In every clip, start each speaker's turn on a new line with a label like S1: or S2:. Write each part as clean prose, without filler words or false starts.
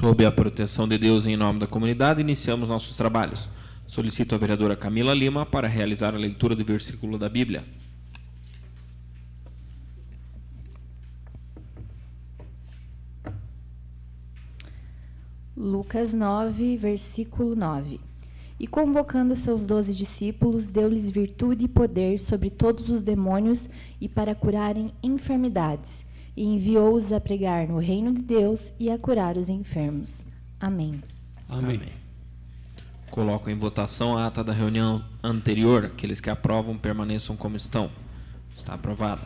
S1: Sob a proteção de Deus e em nome da comunidade, iniciamos nossos trabalhos. Solicito a vereadora Camila Lima para realizar a leitura do versículo da Bíblia.
S2: Lucas 9, versículo 9. E convocando seus 12 discípulos, deu-lhes virtude e poder sobre todos os demônios e para curarem enfermidades. E enviou-os a pregar no reino de Deus e a curar os enfermos. Amém.
S1: Amém. Coloco em votação a ata da reunião anterior. Aqueles que aprovam permaneçam como estão. Está aprovada.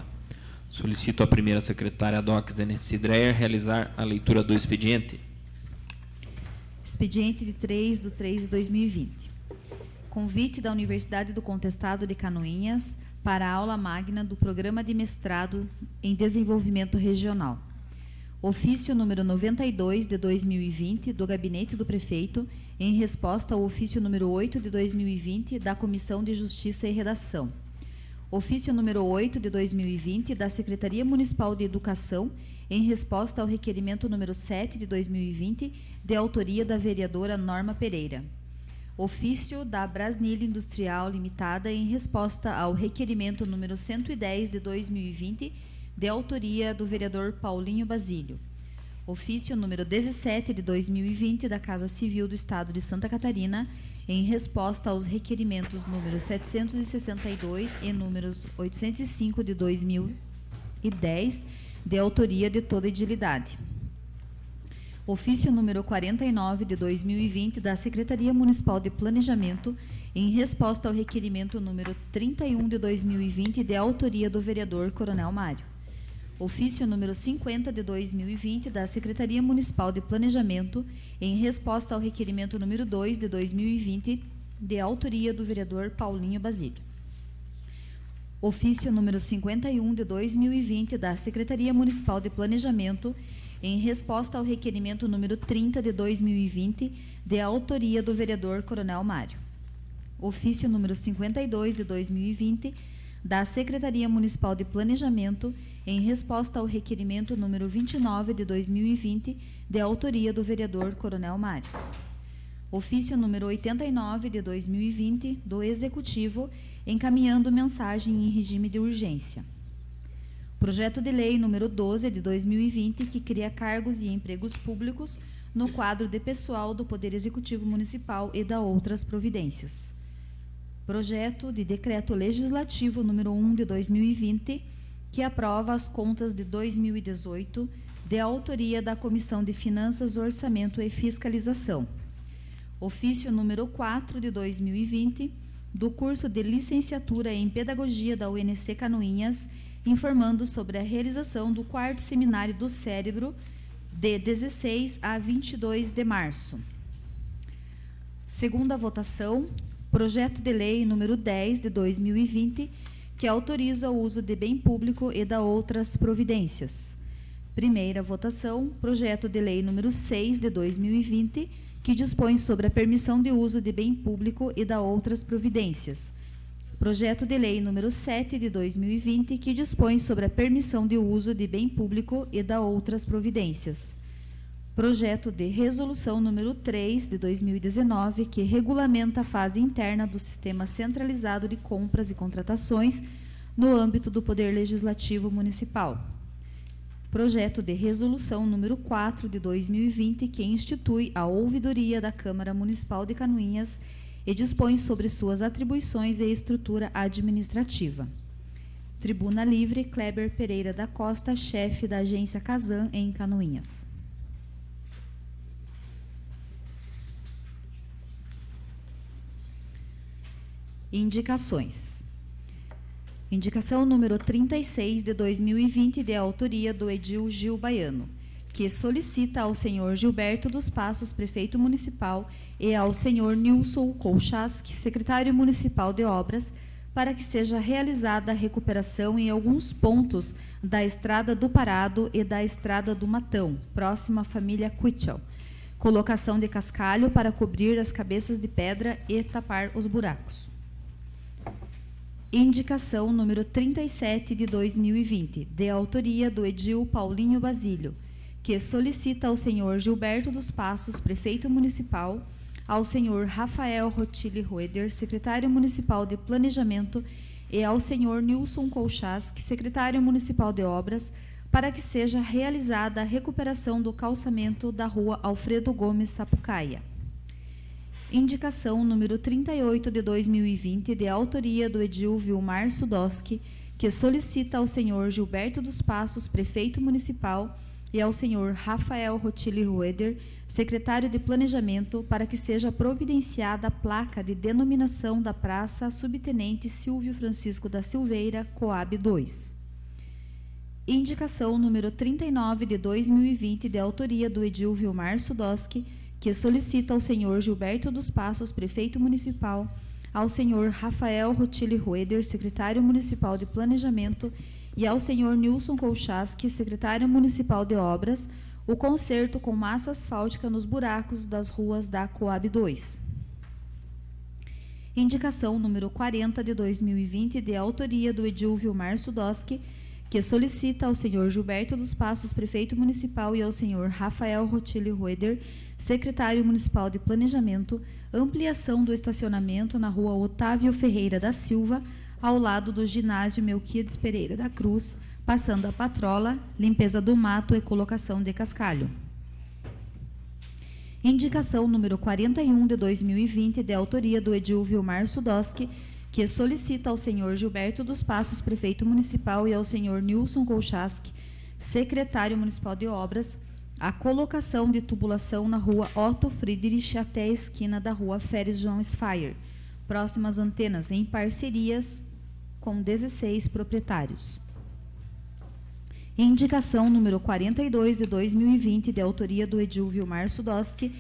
S1: Solicito à primeira secretária DOCS, Denise Dreyer, realizar a leitura do expediente.
S3: Expediente de 3/3/2020. Convite da Universidade do Contestado de Canoinhas para a aula magna do Programa de Mestrado em Desenvolvimento Regional. Ofício número 92 de 2020 do Gabinete do Prefeito, em resposta ao ofício número 8 de 2020 da Comissão de Justiça e Redação. Ofício número 8 de 2020 da Secretaria Municipal de Educação, em resposta ao requerimento número 7 de 2020, de autoria da vereadora Norma Pereira. Ofício da Brasnil Industrial Limitada, em resposta ao requerimento número 110 de 2020, de autoria do vereador Paulinho Basílio. Ofício número 17 de 2020 da Casa Civil do Estado de Santa Catarina, em resposta aos requerimentos números 762 e números 805 de 2010, de autoria de toda edilidade. Ofício número 49 de 2020 da Secretaria Municipal de Planejamento, em resposta ao requerimento número 31 de 2020, de autoria do vereador Coronel Mário. Ofício número 50 de 2020 da Secretaria Municipal de Planejamento, em resposta ao requerimento número 2 de 2020, de autoria do vereador Paulinho Basílio. Ofício número 51 de 2020 da Secretaria Municipal de Planejamento, em resposta ao requerimento número 30 de 2020, de autoria do vereador Coronel Mário. Ofício número 52 de 2020 da Secretaria Municipal de Planejamento, em resposta ao requerimento número 29 de 2020, de autoria do vereador Coronel Mário. Ofício número 89 de 2020 do Executivo, encaminhando mensagem em regime de urgência. Projeto de lei número 12 de 2020, que cria cargos e empregos públicos no quadro de pessoal do Poder Executivo Municipal e da outras providências. Projeto de decreto legislativo número 1 de 2020, que aprova as contas de 2018, de autoria da Comissão de Finanças, Orçamento e Fiscalização. Ofício número 4 de 2020, do curso de licenciatura em Pedagogia da UNC Canoinhas, informando sobre a realização do 4º Seminário do Cérebro, de 16 a 22 de março. Segunda votação, projeto de lei número 10 de 2020, que autoriza o uso de bem público e da outras providências. Primeira votação, projeto de lei número 6 de 2020, que dispõe sobre a permissão de uso de bem público e da outras providências. Projeto de lei número 7 de 2020, que dispõe sobre a permissão de uso de bem público e da outras providências. Projeto de resolução número 3 de 2019, que regulamenta a fase interna do Sistema Centralizado de Compras e Contratações no âmbito do Poder Legislativo Municipal. Projeto de resolução número 4 de 2020, que institui a ouvidoria da Câmara Municipal de Canoinhas e dispõe sobre suas atribuições e estrutura administrativa. Tribuna Livre, Kleber Pereira da Costa, chefe da agência Casan, em Canoinhas. Indicações. Indicação número 36 de 2020, de autoria do Edil Gil Baiano, que solicita ao senhor Gilberto dos Passos, prefeito municipal, e ao senhor Nilson Kolchaski, secretário municipal de obras, para que seja realizada a recuperação em alguns pontos da Estrada do Parado e da Estrada do Matão, próxima à família Quitchell. Colocação de cascalho para cobrir as cabeças de pedra e tapar os buracos. Indicação número 37 de 2020, de autoria do Edil Paulinho Basílio, que solicita ao senhor Gilberto dos Passos, prefeito municipal, ao senhor Rafael Rotili Roeder, secretário municipal de Planejamento, e ao senhor Nilson Kolchask, secretário municipal de Obras, para que seja realizada a recuperação do calçamento da rua Alfredo Gomes Sapucaia. Indicação número 38 de 2020, de autoria do edil Vilmar Sudoski, que solicita ao senhor Gilberto dos Passos, prefeito municipal, e ao senhor Rafael Rotili Roeder, secretário de Planejamento, para que seja providenciada a placa de denominação da Praça Subtenente Silvio Francisco da Silveira, Coab 2. Indicação número 39 de 2020, de autoria do edil Vilmar Sudoski, que solicita ao senhor Gilberto dos Passos, prefeito municipal, ao senhor Rafael Rotili Roeder, secretário municipal de Planejamento, e ao senhor Nilson Kolchask, secretário municipal de Obras, o conserto com massa asfáltica nos buracos das ruas da Coab 2. Indicação número 40 de 2020, de autoria do edil Vilmar Sudoski, que solicita ao senhor Gilberto dos Passos, prefeito municipal, e ao senhor Rafael Rotili Roeder, secretário municipal de Planejamento, ampliação do estacionamento na rua Otávio Ferreira da Silva, ao lado do ginásio Melquiades Pereira da Cruz, passando a patrola, limpeza do mato e colocação de cascalho. Indicação número 41 de 2020, de autoria do edil Vilmar Sudoski, que solicita ao senhor Gilberto dos Passos, prefeito municipal, e ao senhor Nilson Kolchask, secretário municipal de Obras, a colocação de tubulação na rua Otto Friedrich até a esquina da rua Férez João Sfaier, próximas antenas, em parcerias com 16 proprietários. Indicação número 42 de 2020, de autoria do edil Vilmar Sudoski,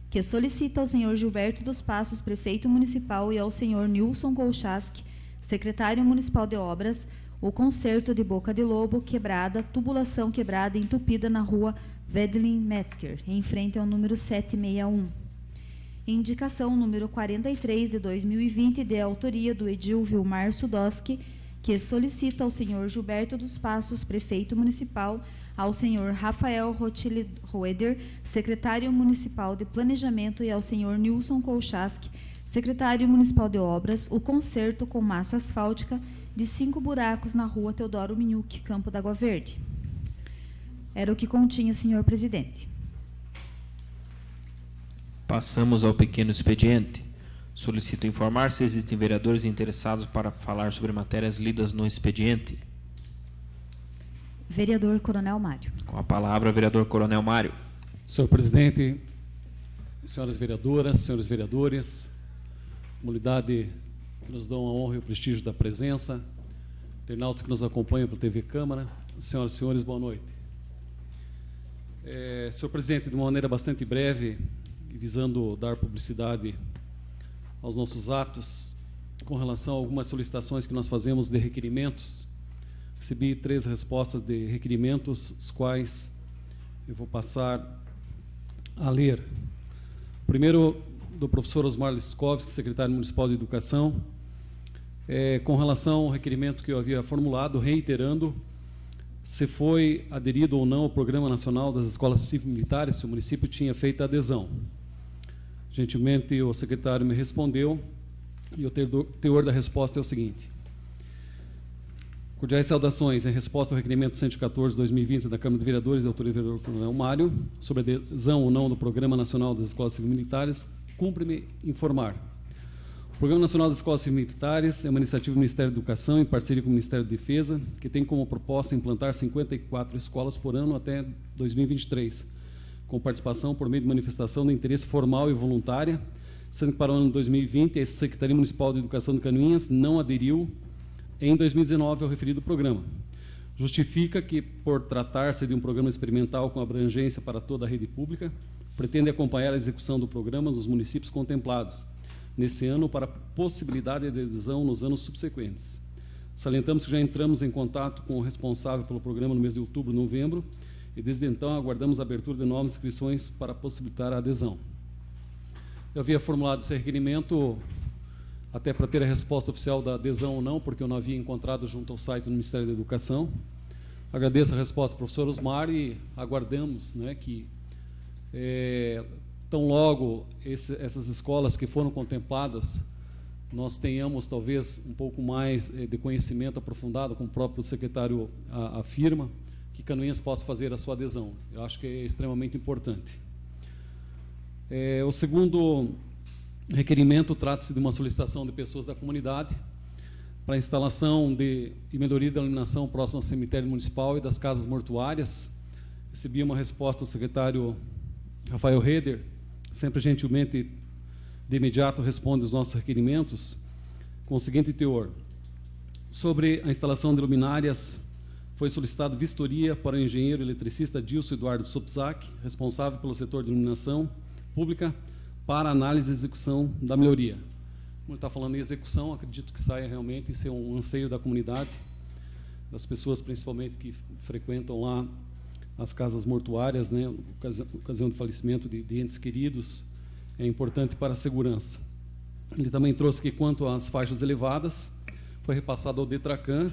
S3: que solicita ao senhor Gilberto dos Passos, prefeito municipal, e ao senhor Nilson Kolchask, secretário municipal de Obras, o conserto de boca de lobo quebrada, tubulação quebrada e entupida na rua Vedlin Metzger, em frente ao número 761. Indicação número 43 de 2020, de autoria do edil Vilmar Sudoski, que solicita ao senhor Gilberto dos Passos, prefeito municipal, ao senhor Rafael Rotili Roeder, secretário municipal de Planejamento, e ao senhor Nilson Kolchask, secretário municipal de Obras, o conserto com massa asfáltica de 5 buracos na rua Teodoro Minhuc, Campo d'Água Verde. Era o que continha, senhor presidente.
S1: Passamos ao pequeno expediente. Solicito informar se existem vereadores interessados para falar sobre matérias lidas no expediente.
S3: Vereador Coronel Mário.
S1: Com a palavra, vereador Coronel Mário.
S4: Senhor presidente, senhoras vereadoras, senhores vereadores, comunidade que nos dão a honra e o prestígio da presença, internautas que nos acompanham pela TV Câmara, senhoras e senhores, boa noite. Senhor presidente, de uma maneira bastante breve, e visando dar publicidade aos nossos atos, com relação a algumas solicitações que nós fazemos de requerimentos, recebi 3 respostas de requerimentos, os quais eu vou passar a ler. O primeiro, do professor Osmar Liskovski, secretário municipal de Educação, com relação ao requerimento que eu havia formulado, reiterando se foi aderido ou não ao Programa Nacional das Escolas Cívico-Militares, se o município tinha feito a adesão. Gentilmente, o secretário me respondeu, e o teor da resposta é o seguinte: cordiais saudações, em resposta ao requerimento 114/2020 da Câmara de Vereadores, da autoria do vereador Coronel Mário, sobre a adesão ou não do Programa Nacional das Escolas Cívico-Militares, cumpre-me informar. O Programa Nacional das Escolas Cívico-Militares é uma iniciativa do Ministério da Educação, em parceria com o Ministério da Defesa, que tem como proposta implantar 54 escolas por ano até 2023, com participação por meio de manifestação de interesse formal e voluntária, sendo que para o ano de 2020 a Secretaria Municipal de Educação de Canoinhas não aderiu em 2019 ao referido programa. Justifica que, por tratar-se de um programa experimental com abrangência para toda a rede pública, pretende acompanhar a execução do programa nos municípios contemplados nesse ano para possibilidade de adesão nos anos subsequentes. Salientamos que já entramos em contato com o responsável pelo programa no mês de outubro e novembro, e desde então aguardamos a abertura de novas inscrições para possibilitar a adesão. Eu havia formulado esse requerimento até para ter a resposta oficial da adesão ou não, porque eu não havia encontrado junto ao site do Ministério da Educação. Agradeço a resposta do professor Osmar e aguardamos, né, que tão logo essas escolas que foram contempladas, nós tenhamos talvez um pouco mais de conhecimento aprofundado, como o próprio secretário afirma, que Canoinhas possa fazer a sua adesão. Eu acho que é extremamente importante. O segundo requerimento trata-se de uma solicitação de pessoas da comunidade para a instalação e melhoria da iluminação próximo ao cemitério municipal e das casas mortuárias. Recebi uma resposta do secretário Rafael Reder, sempre gentilmente, de imediato responde os nossos requerimentos, com o seguinte teor: sobre a instalação de luminárias, foi solicitado vistoria para o engenheiro eletricista Dilson Eduardo Sopzak, responsável pelo setor de iluminação pública, para análise e execução da melhoria. Como ele está falando em execução, acredito que saia realmente, isso é um anseio da comunidade, das pessoas principalmente que frequentam lá as casas mortuárias, né, ocasião de falecimento de entes queridos, é importante para a segurança. Ele também trouxe que, quanto às faixas elevadas, foi repassado ao DETRACAN,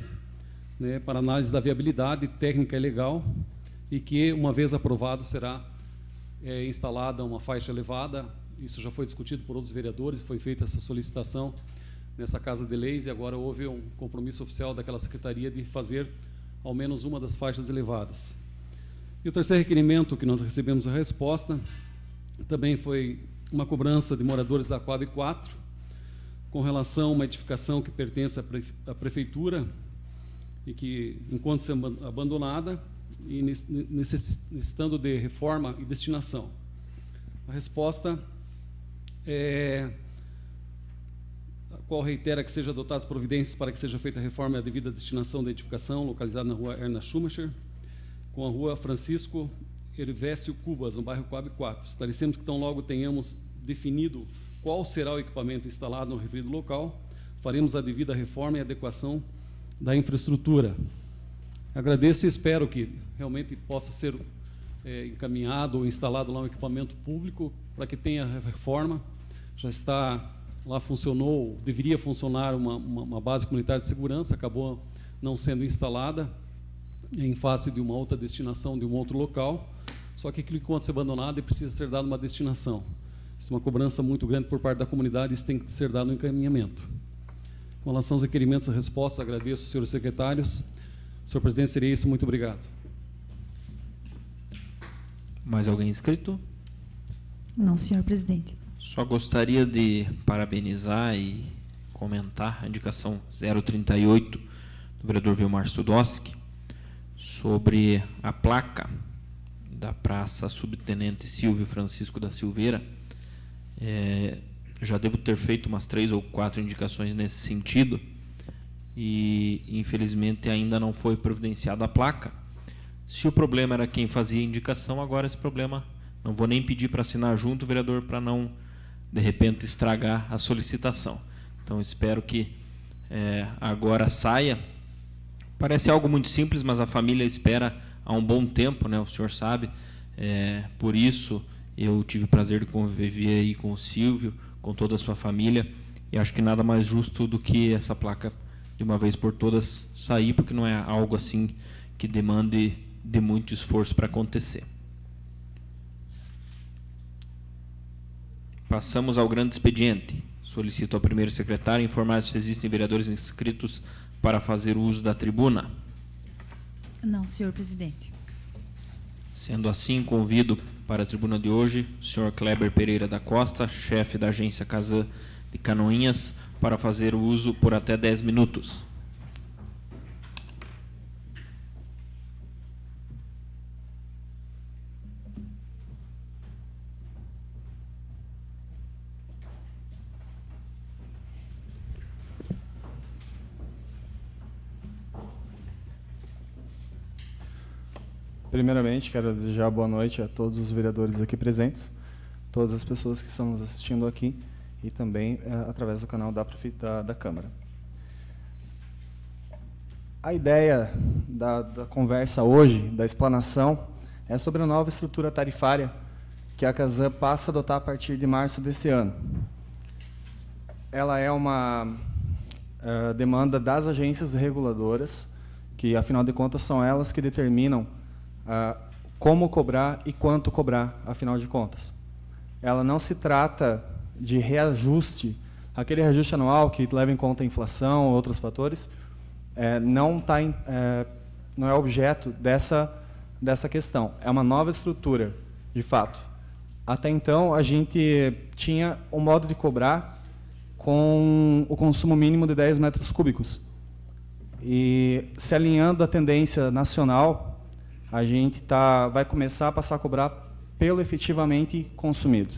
S4: né, para análise da viabilidade técnica e legal, e que, uma vez aprovado, será instalada uma faixa elevada. Isso já foi discutido por outros vereadores, foi feita essa solicitação nessa Casa de Leis, e agora houve um compromisso oficial daquela secretaria de fazer ao menos uma das faixas elevadas. E o terceiro requerimento que nós recebemos a resposta também foi uma cobrança de moradores da Coab 4, com relação a uma edificação que pertence à prefeitura e que encontra-se abandonada e necessitando de reforma e destinação. A resposta a qual reitera que seja adotadas providências para que seja feita a reforma e a devida destinação da edificação, localizada na rua Erna Schumacher, com a rua Francisco Hervécio Cubas, no bairro Coab 4. Esclarecemos que tão logo tenhamos definido qual será o equipamento instalado no referido local, faremos a devida reforma e adequação da infraestrutura. Agradeço e espero que realmente possa ser encaminhado ou instalado lá um equipamento público para que tenha reforma. Já está lá, funcionou, deveria funcionar uma base comunitária de segurança, acabou não sendo instalada em face de uma outra destinação de um outro local, só que aquilo que encontra-se abandonado e precisa ser dado uma destinação. Isso é uma cobrança muito grande por parte da comunidade, isso tem que ser dado um encaminhamento. Com relação aos requerimentos e respostas, agradeço aos senhores secretários. Senhor presidente, seria isso. Muito obrigado.
S1: Mais alguém inscrito?
S3: Não, senhor presidente.
S1: Só gostaria de parabenizar e comentar a indicação 038 do vereador Vilmar Sudoski sobre a placa da Praça Subtenente Silvio Francisco da Silveira. Já devo ter feito umas 3 ou 4 indicações nesse sentido e, infelizmente, ainda não foi providenciada a placa. Se o problema era quem fazia a indicação, agora esse problema, não vou nem pedir para assinar junto, vereador, para não, de repente, estragar a solicitação. Então, espero que agora saia. Parece algo muito simples, mas a família espera há um bom tempo, né? O senhor sabe. Por isso, eu tive o prazer de conviver aí com o Silvio, com toda a sua família, e acho que nada mais justo do que essa placa, de uma vez por todas, sair, porque não é algo assim que demande de muito esforço para acontecer. Passamos ao grande expediente. Solicito ao primeiro secretário informar se existem vereadores inscritos para fazer uso da tribuna.
S3: Não, senhor presidente.
S1: Sendo assim, convido para a tribuna de hoje o senhor Kleber Pereira da Costa, chefe da agência Casan de Canoinhas, para fazer o uso por até 10 minutos.
S5: Primeiramente, quero desejar boa noite a todos os vereadores aqui presentes, todas as pessoas que estão nos assistindo aqui e também através do canal da Câmara. A ideia da conversa hoje, da explanação, é sobre a nova estrutura tarifária que a Casan passa a adotar a partir de março deste ano. Ela é uma demanda das agências reguladoras que, afinal de contas, são elas que determinam como cobrar e quanto cobrar, afinal de contas. Ela não se trata de reajuste, aquele reajuste anual que leva em conta a inflação ou outros fatores, não é objeto dessa questão. É uma nova estrutura, de fato. Até então, a gente tinha um modo de cobrar com o consumo mínimo de 10 metros cúbicos. E, se alinhando à tendência nacional, a gente vai começar a passar a cobrar pelo efetivamente consumido.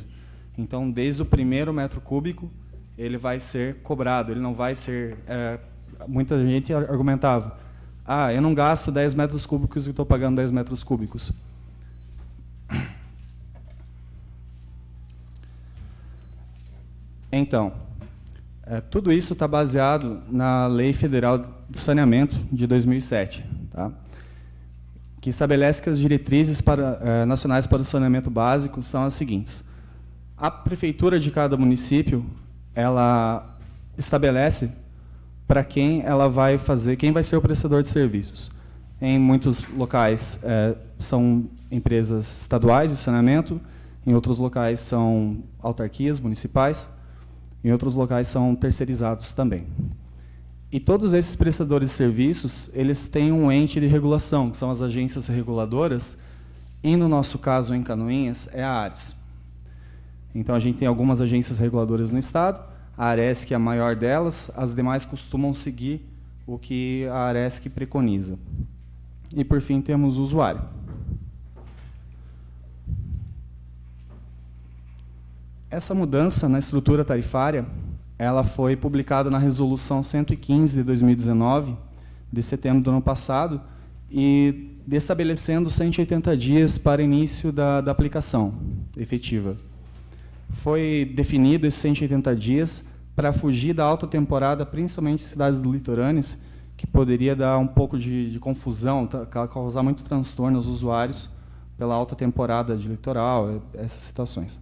S5: Então, desde o primeiro metro cúbico, ele vai ser cobrado, ele não vai ser... muita gente argumentava, eu não gasto 10 metros cúbicos e estou pagando 10 metros cúbicos. Então, tudo isso está baseado na Lei Federal do Saneamento de 2007, tá? Que estabelece que as diretrizes nacionais para o saneamento básico são as seguintes. A prefeitura de cada município, ela estabelece para quem ela vai fazer, quem vai ser o prestador de serviços. Em muitos locais são empresas estaduais de saneamento, em outros locais são autarquias municipais, em outros locais são terceirizados também. E todos esses prestadores de serviços, eles têm um ente de regulação, que são as agências reguladoras, e no nosso caso, em Canoinhas, é a ARES. Então, a gente tem algumas agências reguladoras no Estado, a ARESC é a maior delas, as demais costumam seguir o que a ARESC preconiza. E, por fim, temos o usuário. Essa mudança na estrutura tarifária, ela foi publicada na Resolução 115 de 2019, de setembro do ano passado, e estabelecendo 180 dias para início da aplicação efetiva. Foi definido esses 180 dias para fugir da alta temporada, principalmente em cidades litorâneas, que poderia dar um pouco de confusão, causar muito transtorno aos usuários pela alta temporada de litoral, essas situações.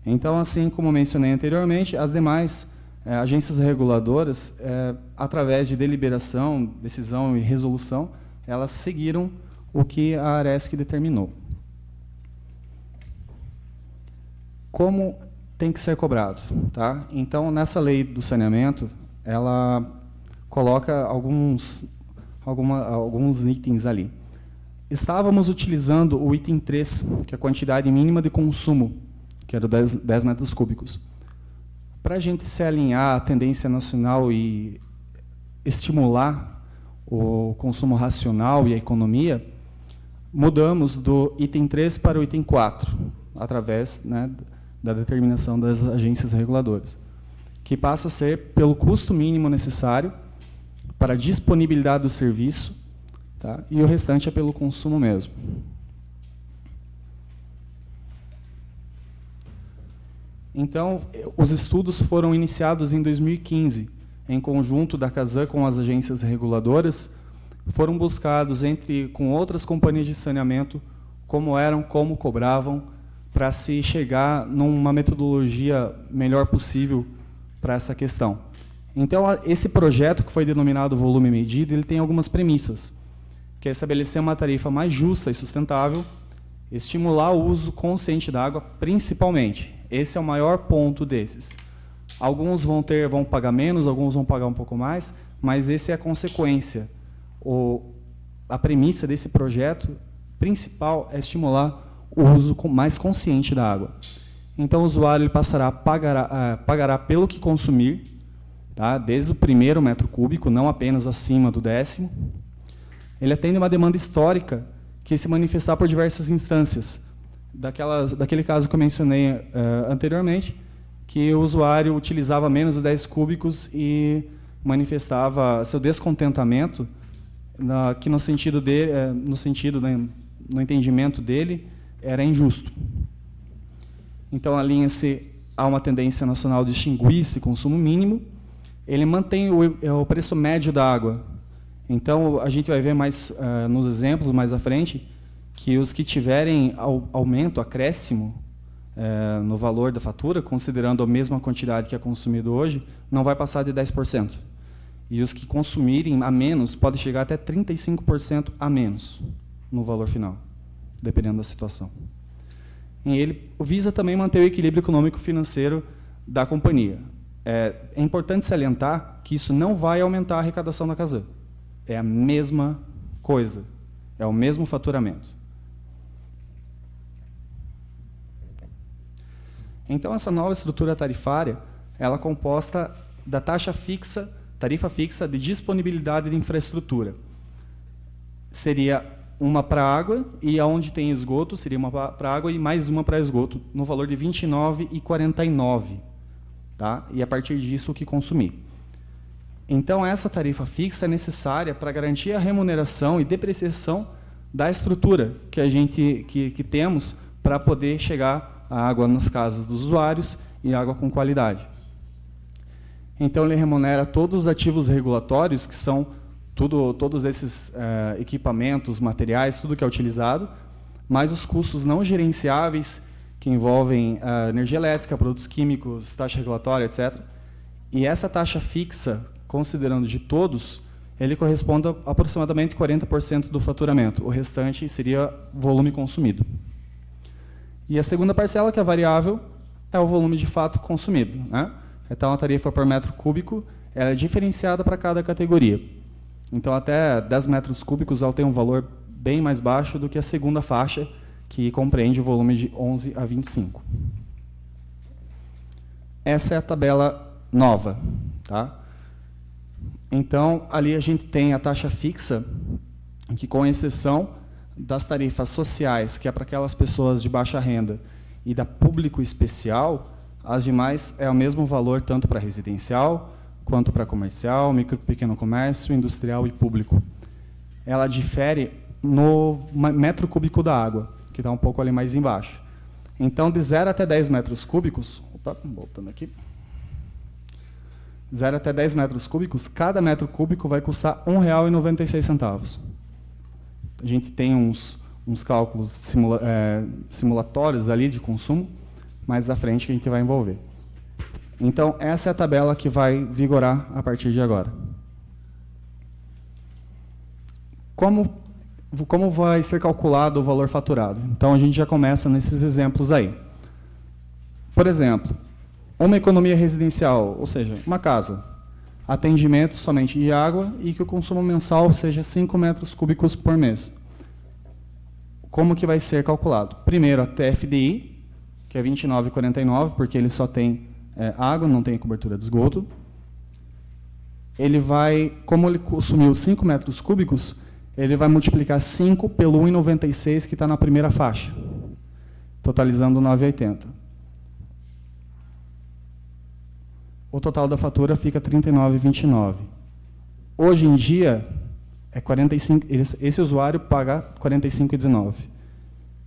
S5: Então, assim como mencionei anteriormente, as demais agências reguladoras, através de deliberação, decisão e resolução, elas seguiram o que a ARESC determinou. Como tem que ser cobrado? Tá? Então, nessa lei do saneamento, ela coloca alguns itens ali. Estávamos utilizando o item 3, que é a quantidade mínima de consumo, que era 10 metros cúbicos. Para a gente se alinhar à tendência nacional e estimular o consumo racional e a economia, mudamos do item 3 para o item 4, através da determinação das agências reguladoras, que passa a ser pelo custo mínimo necessário para a disponibilidade do serviço, tá? E o restante é pelo consumo mesmo. Então, os estudos foram iniciados em 2015, em conjunto da CASAN com as agências reguladoras, foram buscados com outras companhias de saneamento como cobravam, para se chegar numa metodologia melhor possível para essa questão. Então, esse projeto, que foi denominado volume medido, ele tem algumas premissas, que é estabelecer uma tarifa mais justa e sustentável, estimular o uso consciente da água, principalmente. Esse é o maior ponto desses. Alguns vão pagar menos, alguns vão pagar um pouco mais, mas essa é a consequência. A premissa desse projeto principal é estimular o uso mais consciente da água. Então, o usuário pagará pelo que consumir, tá? Desde o primeiro metro cúbico, não apenas acima do 10º. Ele atende uma demanda histórica que se manifestar por diversas instâncias. Daquele caso que eu mencionei anteriormente, que o usuário utilizava menos de 10 cúbicos e manifestava seu descontentamento, que no entendimento dele, era injusto. Então, alinha-se a uma tendência nacional de extinguir esse consumo mínimo. Ele mantém o preço médio da água. Então, a gente vai ver mais nos exemplos mais à frente, que os que tiverem aumento, acréscimo no valor da fatura, considerando a mesma quantidade que é consumido hoje, não vai passar de 10%. E os que consumirem a menos pode chegar até 35% a menos no valor final, dependendo da situação. E ele visa também manter o equilíbrio econômico-financeiro da companhia. É importante salientar que isso não vai aumentar a arrecadação da Casan. É a mesma coisa, é o mesmo faturamento. Então, essa nova estrutura tarifária, ela é composta da taxa fixa, tarifa fixa de disponibilidade de infraestrutura. Seria uma para água, e aonde tem esgoto, seria uma para água e mais uma para esgoto, no valor de R$ 29,49. Tá? E a partir disso, o que consumir. Então, essa tarifa fixa é necessária para garantir a remuneração e depreciação da estrutura que a gente que temos para poder chegar a água nas casas dos usuários e água com qualidade. Então, ele remunera todos os ativos regulatórios, que são todos esses equipamentos, materiais, tudo que é utilizado, mais os custos não gerenciáveis, que envolvem energia elétrica, produtos químicos, taxa regulatória, etc. E essa taxa fixa, considerando de todos, ele corresponde a aproximadamente 40% do faturamento. O restante seria volume consumido. E a segunda parcela, que é variável, é o volume de fato consumido, né? Então, a tarifa por metro cúbico ela é diferenciada para cada categoria. Então, até 10 metros cúbicos ela tem um valor bem mais baixo do que a segunda faixa, que compreende o volume de 11 a 25. Essa é a tabela nova. Tá? Então, ali a gente tem a taxa fixa, que, com exceção das tarifas sociais, que é para aquelas pessoas de baixa renda, e da público especial, as demais é o mesmo valor tanto para residencial, quanto para comercial, micro e pequeno comércio, industrial e público. Ela difere no metro cúbico da água, que está um pouco ali mais embaixo. Então, de 0 até 10 metros cúbicos, voltando aqui, 0 até 10 metros cúbicos, cada metro cúbico vai custar R$ 1,96. A gente tem uns cálculos simulatórios ali de consumo, mais à frente que a gente vai envolver. Então, essa é a tabela que vai vigorar a partir de agora. Como vai ser calculado o valor faturado? Então, a gente já começa nesses exemplos aí. Por exemplo, uma economia residencial, ou seja, uma casa, atendimento somente de água e que o consumo mensal seja 5 metros cúbicos por mês. Como que vai ser calculado? Primeiro, a TFDI, que é R$ 29,49, porque ele só tem água, não tem cobertura de esgoto. Ele vai, como ele consumiu 5 metros cúbicos, ele vai multiplicar 5 pelo 1,96 que está na primeira faixa, totalizando 9,80. O total da fatura fica 39,29. Hoje em dia, é 45, esse usuário paga 45,19.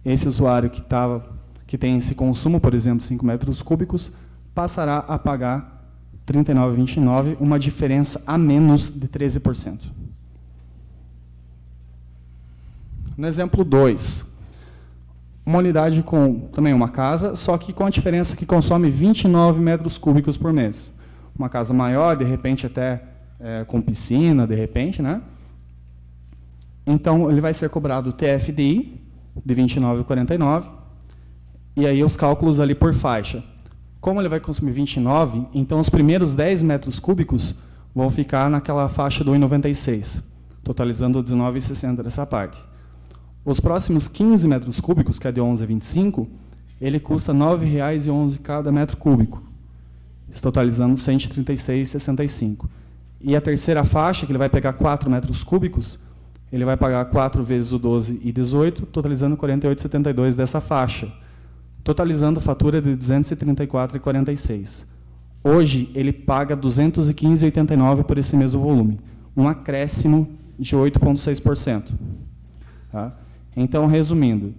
S5: Esse usuário que tem esse consumo, por exemplo, 5 metros cúbicos, passará a pagar 39,29, uma diferença a menos de 13%. No exemplo 2, uma unidade com também uma casa, só que com a diferença que consome 29 metros cúbicos por mês. Uma casa maior, de repente até com piscina, de repente, né? Então, ele vai ser cobrado o TFDI de R$ 29,49, e aí os cálculos ali por faixa. Como ele vai consumir 29, então os primeiros 10 metros cúbicos vão ficar naquela faixa do 1,96, totalizando 19,60 dessa parte. Os próximos 15 metros cúbicos, que é de 11 a 25, ele custa R$ 9,11 cada metro cúbico, totalizando 136,65. E a terceira faixa, que ele vai pegar 4 metros cúbicos, ele vai pagar 4 vezes o 12 e 18, totalizando 48,72 dessa faixa, totalizando fatura de 234,46. Hoje, ele paga 215,89 por esse mesmo volume, um acréscimo de 8,6%. Tá? Então, resumindo,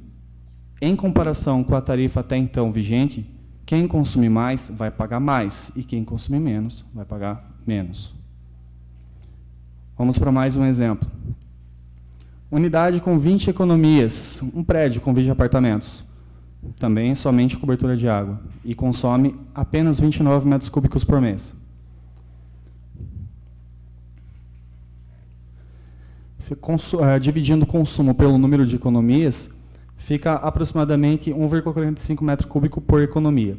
S5: em comparação com a tarifa até então vigente, quem consumir mais vai pagar mais, e quem consumir menos vai pagar menos. Vamos para mais um exemplo. Unidade com 20 economias, um prédio com 20 apartamentos, também somente cobertura de água, e consome apenas 29 metros cúbicos por mês. dividindo o consumo pelo número de economias, fica aproximadamente 1,45 metro cúbico por economia.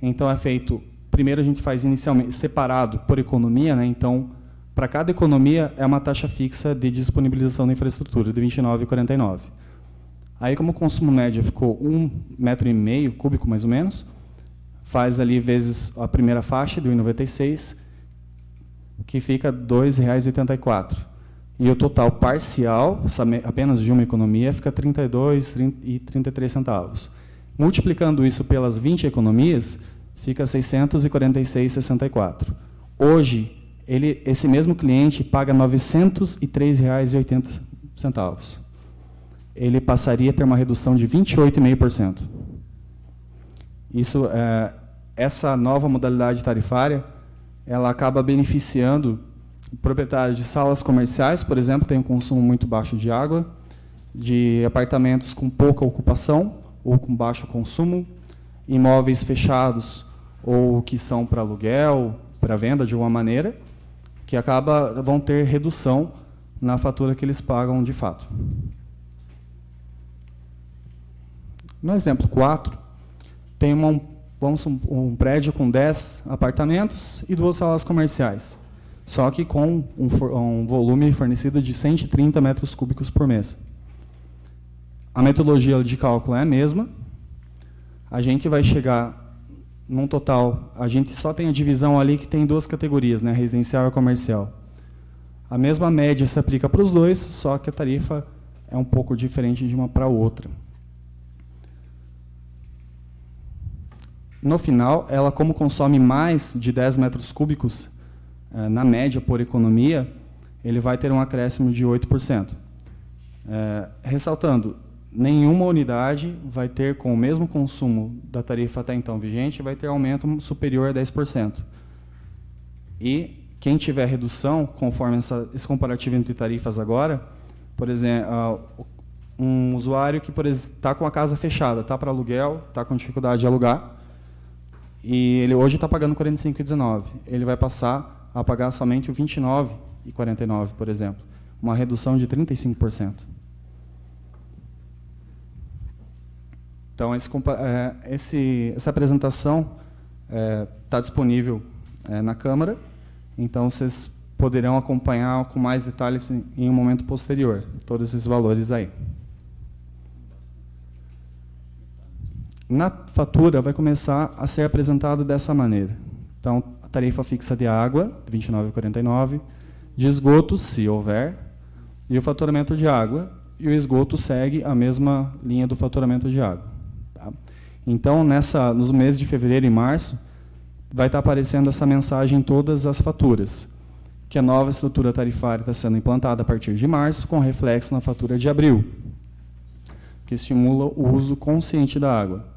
S5: Então, é feito, primeiro a gente faz inicialmente separado por economia, né? Então, para cada economia é uma taxa fixa de disponibilização da infraestrutura, de R$ 29,49. Aí, como o consumo médio ficou 1,5 metro cúbico, mais ou menos, faz ali vezes a primeira faixa, de R$ 1,96, que fica R$ 2,84. E o total parcial, apenas de uma economia, fica R$ 32,33. Multiplicando isso pelas 20 economias, fica R$ 646,64. Hoje, esse mesmo cliente paga R$ 903,80. Ele passaria a ter uma redução de 28,5%. Isso, essa nova modalidade tarifária, ela acaba beneficiando o proprietário de salas comerciais, por exemplo, tem um consumo muito baixo de água, de apartamentos com pouca ocupação ou com baixo consumo, imóveis fechados ou que estão para aluguel, para venda de alguma maneira, que vão ter redução na fatura que eles pagam de fato. No exemplo 4, tem um prédio com 10 apartamentos e 2 salas comerciais, só que com um volume fornecido de 130 metros cúbicos por mês. A metodologia de cálculo é a mesma. A gente vai chegar num total, a gente só tem a divisão ali que tem 2 categorias, né, residencial e comercial. A mesma média se aplica para os dois, só que a tarifa é um pouco diferente de uma para a outra. No final, ela, como consome mais de 10 metros cúbicos, na média por economia, ele vai ter um acréscimo de 8%. Ressaltando, nenhuma unidade vai ter, com o mesmo consumo da tarifa até então vigente, vai ter aumento superior a 10%. E quem tiver redução, conforme esse comparativo entre tarifas agora, por exemplo, um usuário que está com a casa fechada, está para aluguel, está com dificuldade de alugar, e ele hoje está pagando R$ 45,19. Ele vai passar a pagar somente o R$ 29,49, por exemplo. Uma redução de 35%. Então, essa apresentação está disponível na Câmara. Então, vocês poderão acompanhar com mais detalhes em um momento posterior, todos esses valores aí. Na fatura, vai começar a ser apresentado dessa maneira. Então, a tarifa fixa de água, R$ 29,49, de esgoto, se houver, e o faturamento de água, e o esgoto segue a mesma linha do faturamento de água. Tá? Então, nos meses de fevereiro e março, vai estar aparecendo essa mensagem em todas as faturas, que a nova estrutura tarifária está sendo implantada a partir de março, com reflexo na fatura de abril, que estimula o uso consciente da água.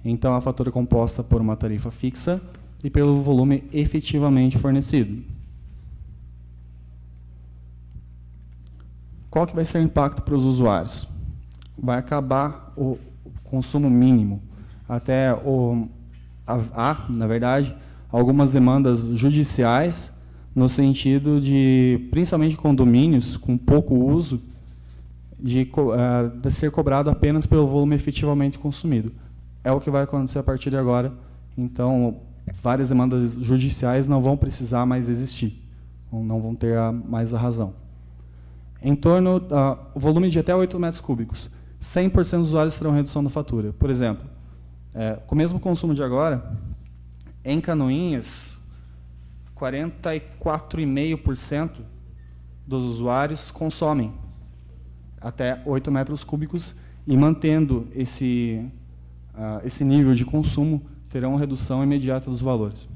S5: Então, a fatura é composta por uma tarifa fixa e pelo volume efetivamente fornecido. Qual que vai ser o impacto para os usuários? Vai acabar o consumo mínimo. Até na verdade, algumas demandas judiciais no sentido de, principalmente condomínios com pouco uso, de ser cobrado apenas pelo volume efetivamente consumido. É o que vai acontecer a partir de agora. Então, várias demandas judiciais não vão precisar mais existir, ou não vão ter mais a razão. Em torno o volume de até 8 metros cúbicos, 100% dos usuários terão redução da fatura. Por exemplo, com o mesmo consumo de agora, em Canoinhas, 44,5% dos usuários consomem até 8 metros cúbicos e, mantendo esse nível de consumo, terão redução imediata dos valores.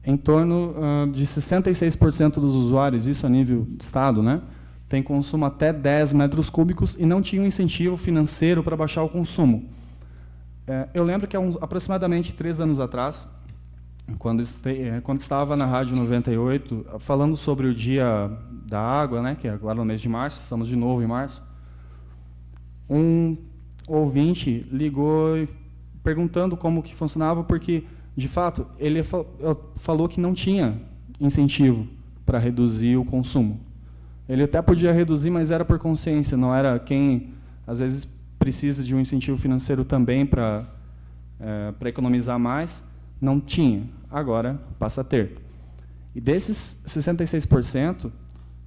S5: Em torno de 66% dos usuários, isso a nível de estado, né, tem consumo até 10 metros cúbicos e não tinha um incentivo financeiro para baixar o consumo. Eu lembro que há aproximadamente 3 anos atrás, quando estava na Rádio 98, falando sobre o Dia da Água, né, que é agora no mês de março, estamos de novo em março, um ouvinte ligou perguntando como que funcionava, porque De fato, ele falou que não tinha incentivo para reduzir o consumo. Ele até podia reduzir, mas era por consciência, não era quem, às vezes, precisa de um incentivo financeiro também para economizar mais, não tinha. Agora passa a ter. E desses 66%,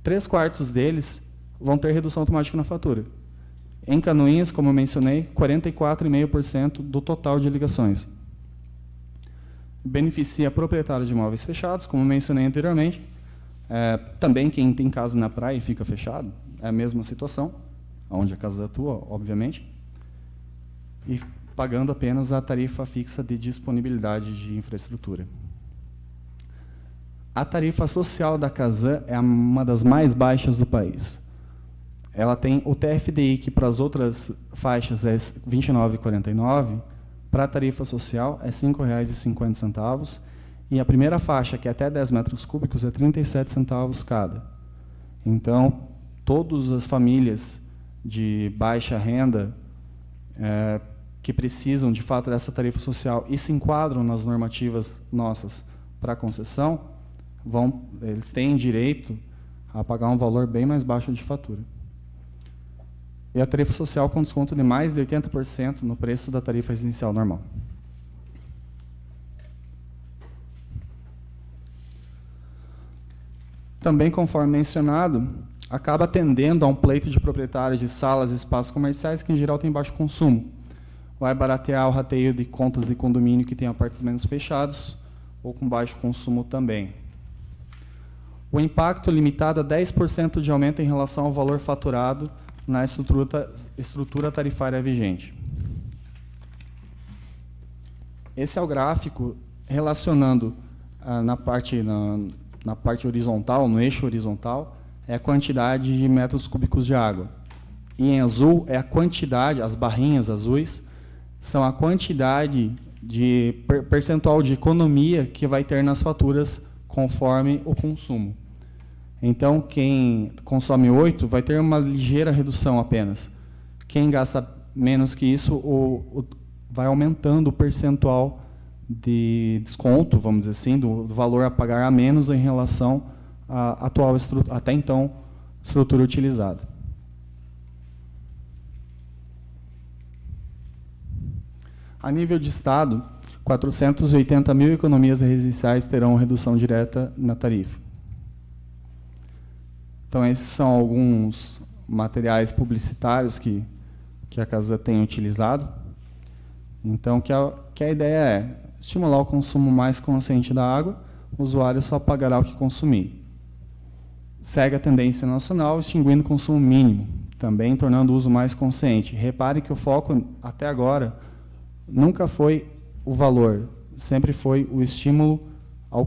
S5: 3/4 deles vão ter redução automática na fatura. Em Canoinhas, como eu mencionei, 44,5% do total de ligações. Beneficia proprietários de imóveis fechados, como mencionei anteriormente. Também quem tem casa na praia e fica fechado, é a mesma situação, onde a casa atua, obviamente, e pagando apenas a tarifa fixa de disponibilidade de infraestrutura. A tarifa social da Casan é uma das mais baixas do país. Ela tem o TFDI, que para as outras faixas é R$ 29,49, para a tarifa social é R$ 5,50, e a primeira faixa, que é até 10 metros cúbicos, é 37 centavos cada. Então, todas as famílias de baixa renda que precisam, de fato, dessa tarifa social e se enquadram nas normativas nossas para concessão, eles têm direito a pagar um valor bem mais baixo de fatura. E a tarifa social com desconto de mais de 80% no preço da tarifa residencial normal. Também, conforme mencionado, acaba atendendo a um pleito de proprietários de salas e espaços comerciais que, em geral, têm baixo consumo. Vai baratear o rateio de contas de condomínio que tem apartamentos fechados ou com baixo consumo também. O impacto limitado a 10% de aumento em relação ao valor faturado na estrutura tarifária vigente. Esse é o gráfico relacionando na parte horizontal, no eixo horizontal, é a quantidade de metros cúbicos de água. E em azul é a quantidade, as barrinhas azuis, são a quantidade de percentual de economia que vai ter nas faturas conforme o consumo. Então, quem consome 8 vai ter uma ligeira redução apenas. Quem gasta menos que isso, vai aumentando o percentual de desconto, vamos dizer assim, do valor a pagar a menos em relação à atual, até então, estrutura utilizada. A nível de Estado, 480 mil economias residenciais terão redução direta na tarifa. Então, esses são alguns materiais publicitários que a Casan tem utilizado. Então, que a ideia é estimular o consumo mais consciente da água, o usuário só pagará o que consumir. Segue a tendência nacional, extinguindo o consumo mínimo, também tornando o uso mais consciente. Repare que o foco, até agora, nunca foi o valor, sempre foi o estímulo ao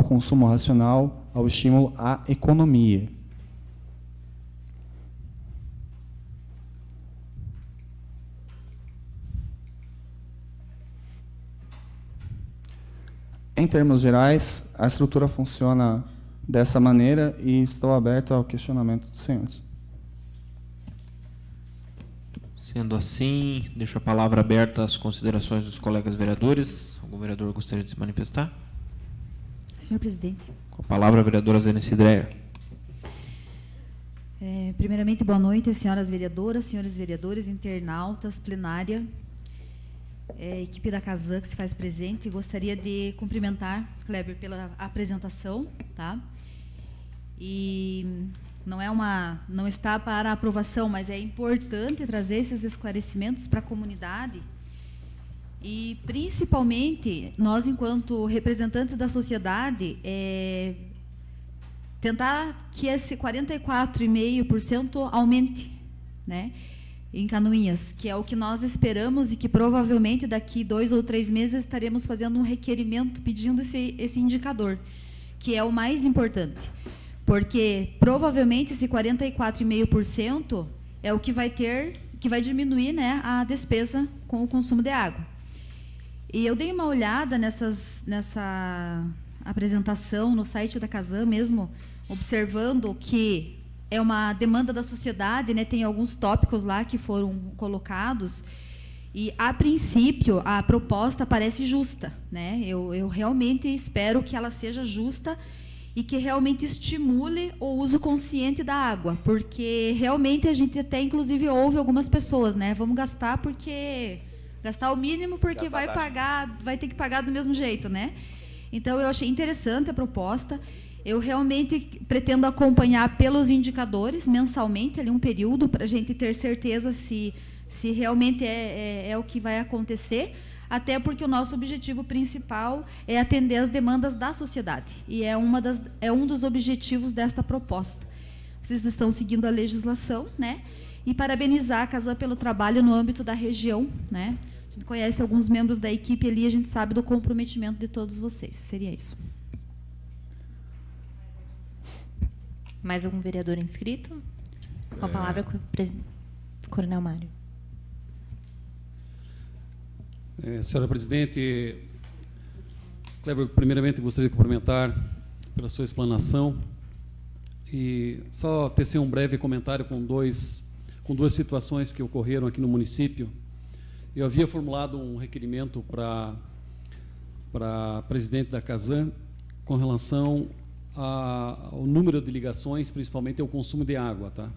S5: consumo racional, ao estímulo à economia. Em termos gerais, a estrutura funciona dessa maneira e estou aberto ao questionamento dos senhores.
S1: Sendo assim, deixo a palavra aberta às considerações dos colegas vereadores. Algum vereador gostaria de se manifestar?
S3: Senhor presidente.
S1: Com a palavra, a vereadora Zenice Dreyer.
S3: Primeiramente, boa noite, senhoras vereadoras, senhores vereadores, internautas, plenária, equipe da Casan que se faz presente. Gostaria de cumprimentar Kleber pela apresentação, tá? E não está para aprovação, mas é importante trazer esses esclarecimentos para a comunidade e, principalmente, nós, enquanto representantes da sociedade, tentar que esse 44,5% aumente, né, em Canoinhas, que é o que nós esperamos e que provavelmente daqui 2 ou 3 meses estaremos fazendo um requerimento pedindo esse indicador, que é o mais importante. Porque provavelmente esse 44,5% é o que vai diminuir, né, a despesa com o consumo de água. E eu dei uma olhada nessa apresentação no site da Casan mesmo, observando que é uma demanda da sociedade, né, tem alguns tópicos lá que foram colocados, E, a princípio, a proposta parece justa, né? Eu realmente espero que ela seja justa e que realmente estimule o uso consciente da água, porque realmente a gente até, inclusive, ouve algumas pessoas, né? Vamos gastar o mínimo porque vai ter que pagar do mesmo jeito, né? Então, eu achei interessante a proposta. Eu realmente pretendo acompanhar pelos indicadores mensalmente, ali um período, para a gente ter certeza se realmente é o que vai acontecer, até porque o nosso objetivo principal é atender as demandas da sociedade, e é um dos objetivos desta proposta. Vocês estão seguindo a legislação, né? E parabenizar a Casan pelo trabalho no âmbito da região, né? A gente conhece alguns membros da equipe ali, a gente sabe do comprometimento de todos vocês. Seria isso.
S2: Mais algum vereador inscrito? Com a palavra, Coronel Mário.
S4: Senhora Presidente, Kleber, primeiramente gostaria de cumprimentar pela sua explanação e só tecer um breve comentário com duas situações que ocorreram aqui no município. Eu havia formulado um requerimento para a presidente da Casan com relação ao número de ligações, principalmente ao consumo de água, tá?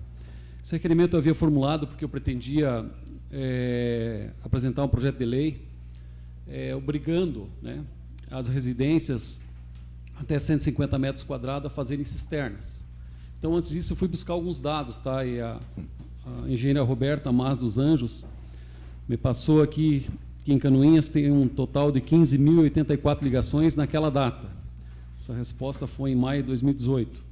S4: Esse requerimento eu havia formulado porque eu pretendia apresentar um projeto de lei obrigando, né, as residências até 150 metros quadrados a fazerem cisternas. Então, antes disso, eu fui buscar alguns dados, tá? E a engenheira Roberta Mas dos Anjos me passou aqui que em Canoinhas tem um total de 15.084 ligações naquela data. Essa resposta foi em maio de 2018.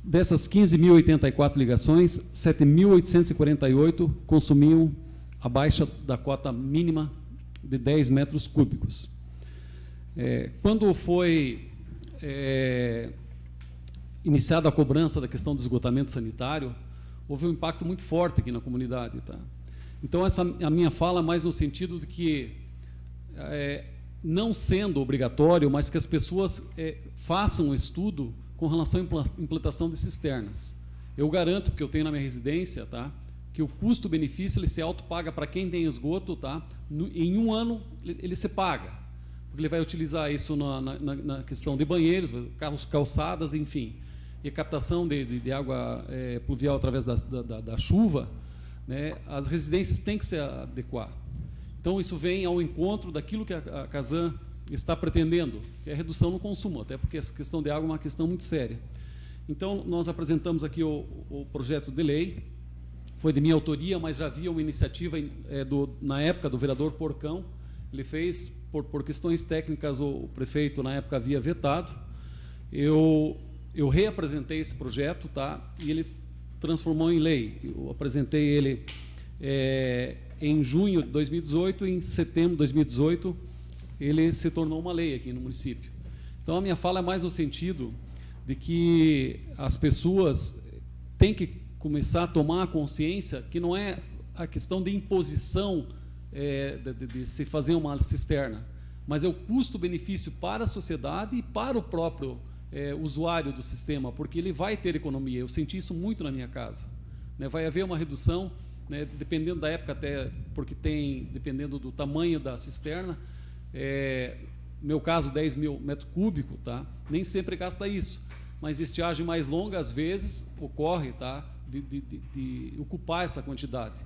S4: Dessas 15.084 ligações, 7.848 consumiam abaixo da cota mínima de 10 metros cúbicos. Quando foi iniciada a cobrança da questão do esgotamento sanitário, houve um impacto muito forte aqui na comunidade, tá? Então, a minha fala mais no sentido de que, não sendo obrigatório, mas que as pessoas façam um estudo com relação à implantação de cisternas. Eu garanto, porque eu tenho na minha residência, tá, que o custo-benefício ele se autopaga para quem tem esgoto, tá? Em um ano ele se paga, porque ele vai utilizar isso na questão de banheiros, calçadas, enfim. E a captação de água pluvial através da chuva, né, as residências têm que se adequar. Então, isso vem ao encontro daquilo que a Casan está pretendendo, que é a redução no consumo, até porque a questão de água é uma questão muito séria. Então, nós apresentamos aqui o projeto de lei, foi de minha autoria, mas já havia uma iniciativa na época do vereador Porcão. Ele fez, por questões técnicas, o prefeito na época havia vetado. Eu reapresentei esse projeto, tá? E ele transformou em lei. Eu apresentei ele em junho de 2018, e em setembro de 2018 ele se tornou uma lei aqui no município. Então, a minha fala é mais no sentido de que as pessoas têm que começar a tomar a consciência que não é a questão de imposição de se fazer uma cisterna, mas é o custo-benefício para a sociedade e para o próprio usuário do sistema, porque ele vai ter economia. Eu senti isso muito na minha casa, né? Vai haver uma redução, né, dependendo da época, até porque dependendo do tamanho da cisterna, meu caso 10.000 metros cúbicos, tá? Nem sempre gasta isso, mas estiagem mais longa às vezes ocorre, tá? De ocupar essa quantidade.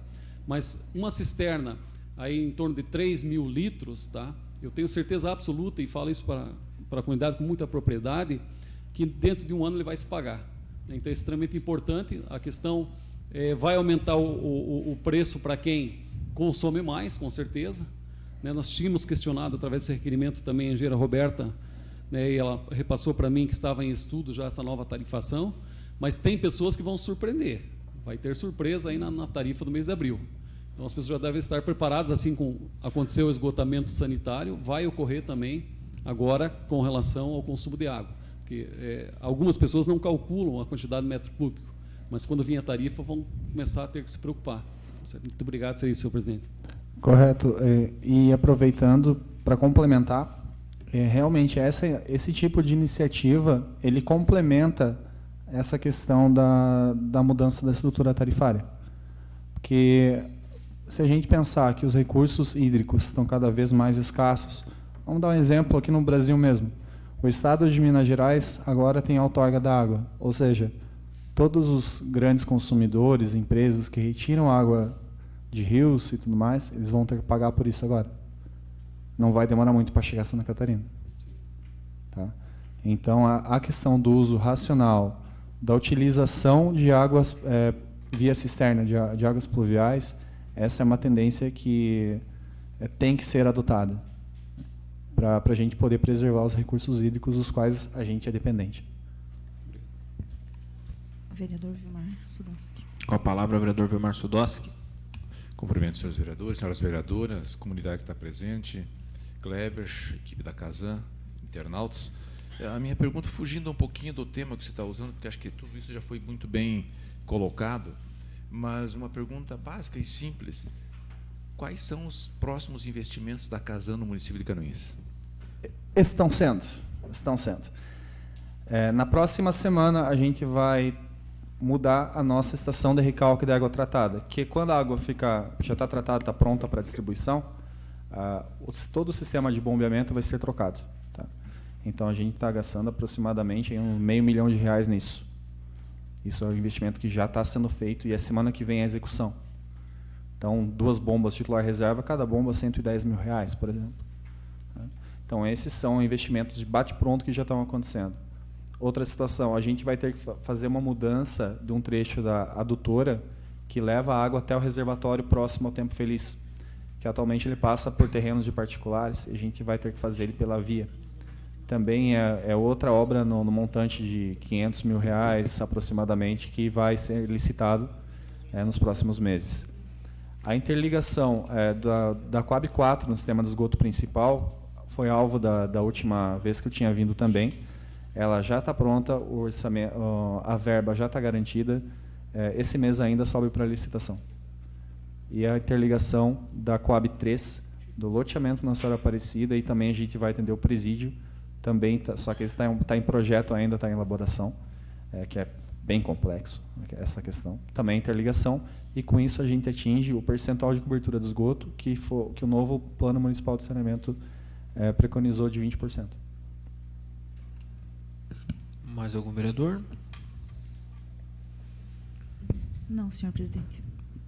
S4: Mas uma cisterna aí em torno de 3.000 litros, tá? Eu tenho certeza absoluta, e falo isso para a comunidade com muita propriedade, que dentro de um ano ele vai se pagar. Então é extremamente importante. A questão vai aumentar o preço para quem consome mais, com certeza, né? Nós tínhamos questionado através desse requerimento também a engenheira Roberta, né, e ela repassou para mim que estava em estudo já essa nova tarifação, mas tem pessoas que vão surpreender. Vai ter surpresa aí na tarifa do mês de abril. Então as pessoas já devem estar preparadas, assim como aconteceu o esgotamento sanitário, vai ocorrer também agora com relação ao consumo de água. Porque algumas pessoas não calculam a quantidade de metro cúbico, mas quando vir a tarifa vão começar a ter que se preocupar. Muito obrigado, senhor presidente.
S5: Correto. E aproveitando para complementar, realmente esse tipo de iniciativa ele complementa essa questão da mudança da estrutura tarifária, porque se a gente pensar que os recursos hídricos estão cada vez mais escassos, vamos dar um exemplo aqui no Brasil mesmo. O estado de Minas Gerais agora tem outorga da água, ou seja, todos os grandes consumidores, empresas que retiram água de rios e tudo mais, eles vão ter que pagar por isso agora. Não vai demorar muito para chegar a Santa Catarina. Tá? Então, a questão do uso racional, da utilização de águas via cisterna, de águas pluviais, essa é uma tendência que tem que ser adotada para a gente poder preservar os recursos hídricos dos quais a gente é dependente.
S3: Vereador Vilmar Sudoski.
S1: Com a palavra, o vereador Vilmar Sudoski.
S6: Cumprimento os senhores vereadores, senhoras vereadoras, comunidade que está presente, Kleber, equipe da Casan, internautas. A minha pergunta, fugindo um pouquinho do tema que você está usando, porque acho que tudo isso já foi muito bem colocado, mas uma pergunta básica e simples. Quais são os próximos investimentos da Casan no município de Canoinhas?
S5: Estão sendo. Na próxima semana, a gente vai mudar a nossa estação de recalque de água tratada, que quando a água já está tratada, está pronta para distribuição, todo o sistema de bombeamento vai ser trocado. Tá? Então, a gente está gastando aproximadamente R$500 mil nisso. Isso é um investimento que já está sendo feito e é semana que vem a execução. Então, 2 bombas titular reserva, cada bomba R$110 mil, por exemplo. Então, esses são investimentos de bate-pronto que já estão acontecendo. Outra situação, a gente vai ter que fazer uma mudança de um trecho da adutora que leva a água até o reservatório próximo ao Tempo Feliz, que atualmente ele passa por terrenos de particulares e a gente vai ter que fazer ele pela via. Também é outra obra no montante de R$500 mil aproximadamente, que vai ser licitado nos próximos meses. A interligação da Coab 4 no sistema de esgoto principal foi alvo da última vez que eu tinha vindo também. Ela já está pronta, o orçamento, a verba já está garantida. Esse mês ainda sobe para licitação. E a interligação da Coab 3, do loteamento na Senhora Aparecida, e também a gente vai atender o presídio, também só que está em projeto ainda, está em elaboração, que é bem complexo essa questão. Também a interligação, e com isso a gente atinge o percentual de cobertura do esgoto que o novo Plano Municipal de Saneamento preconizou de 20%.
S1: Mais algum vereador?
S3: Não, senhor presidente.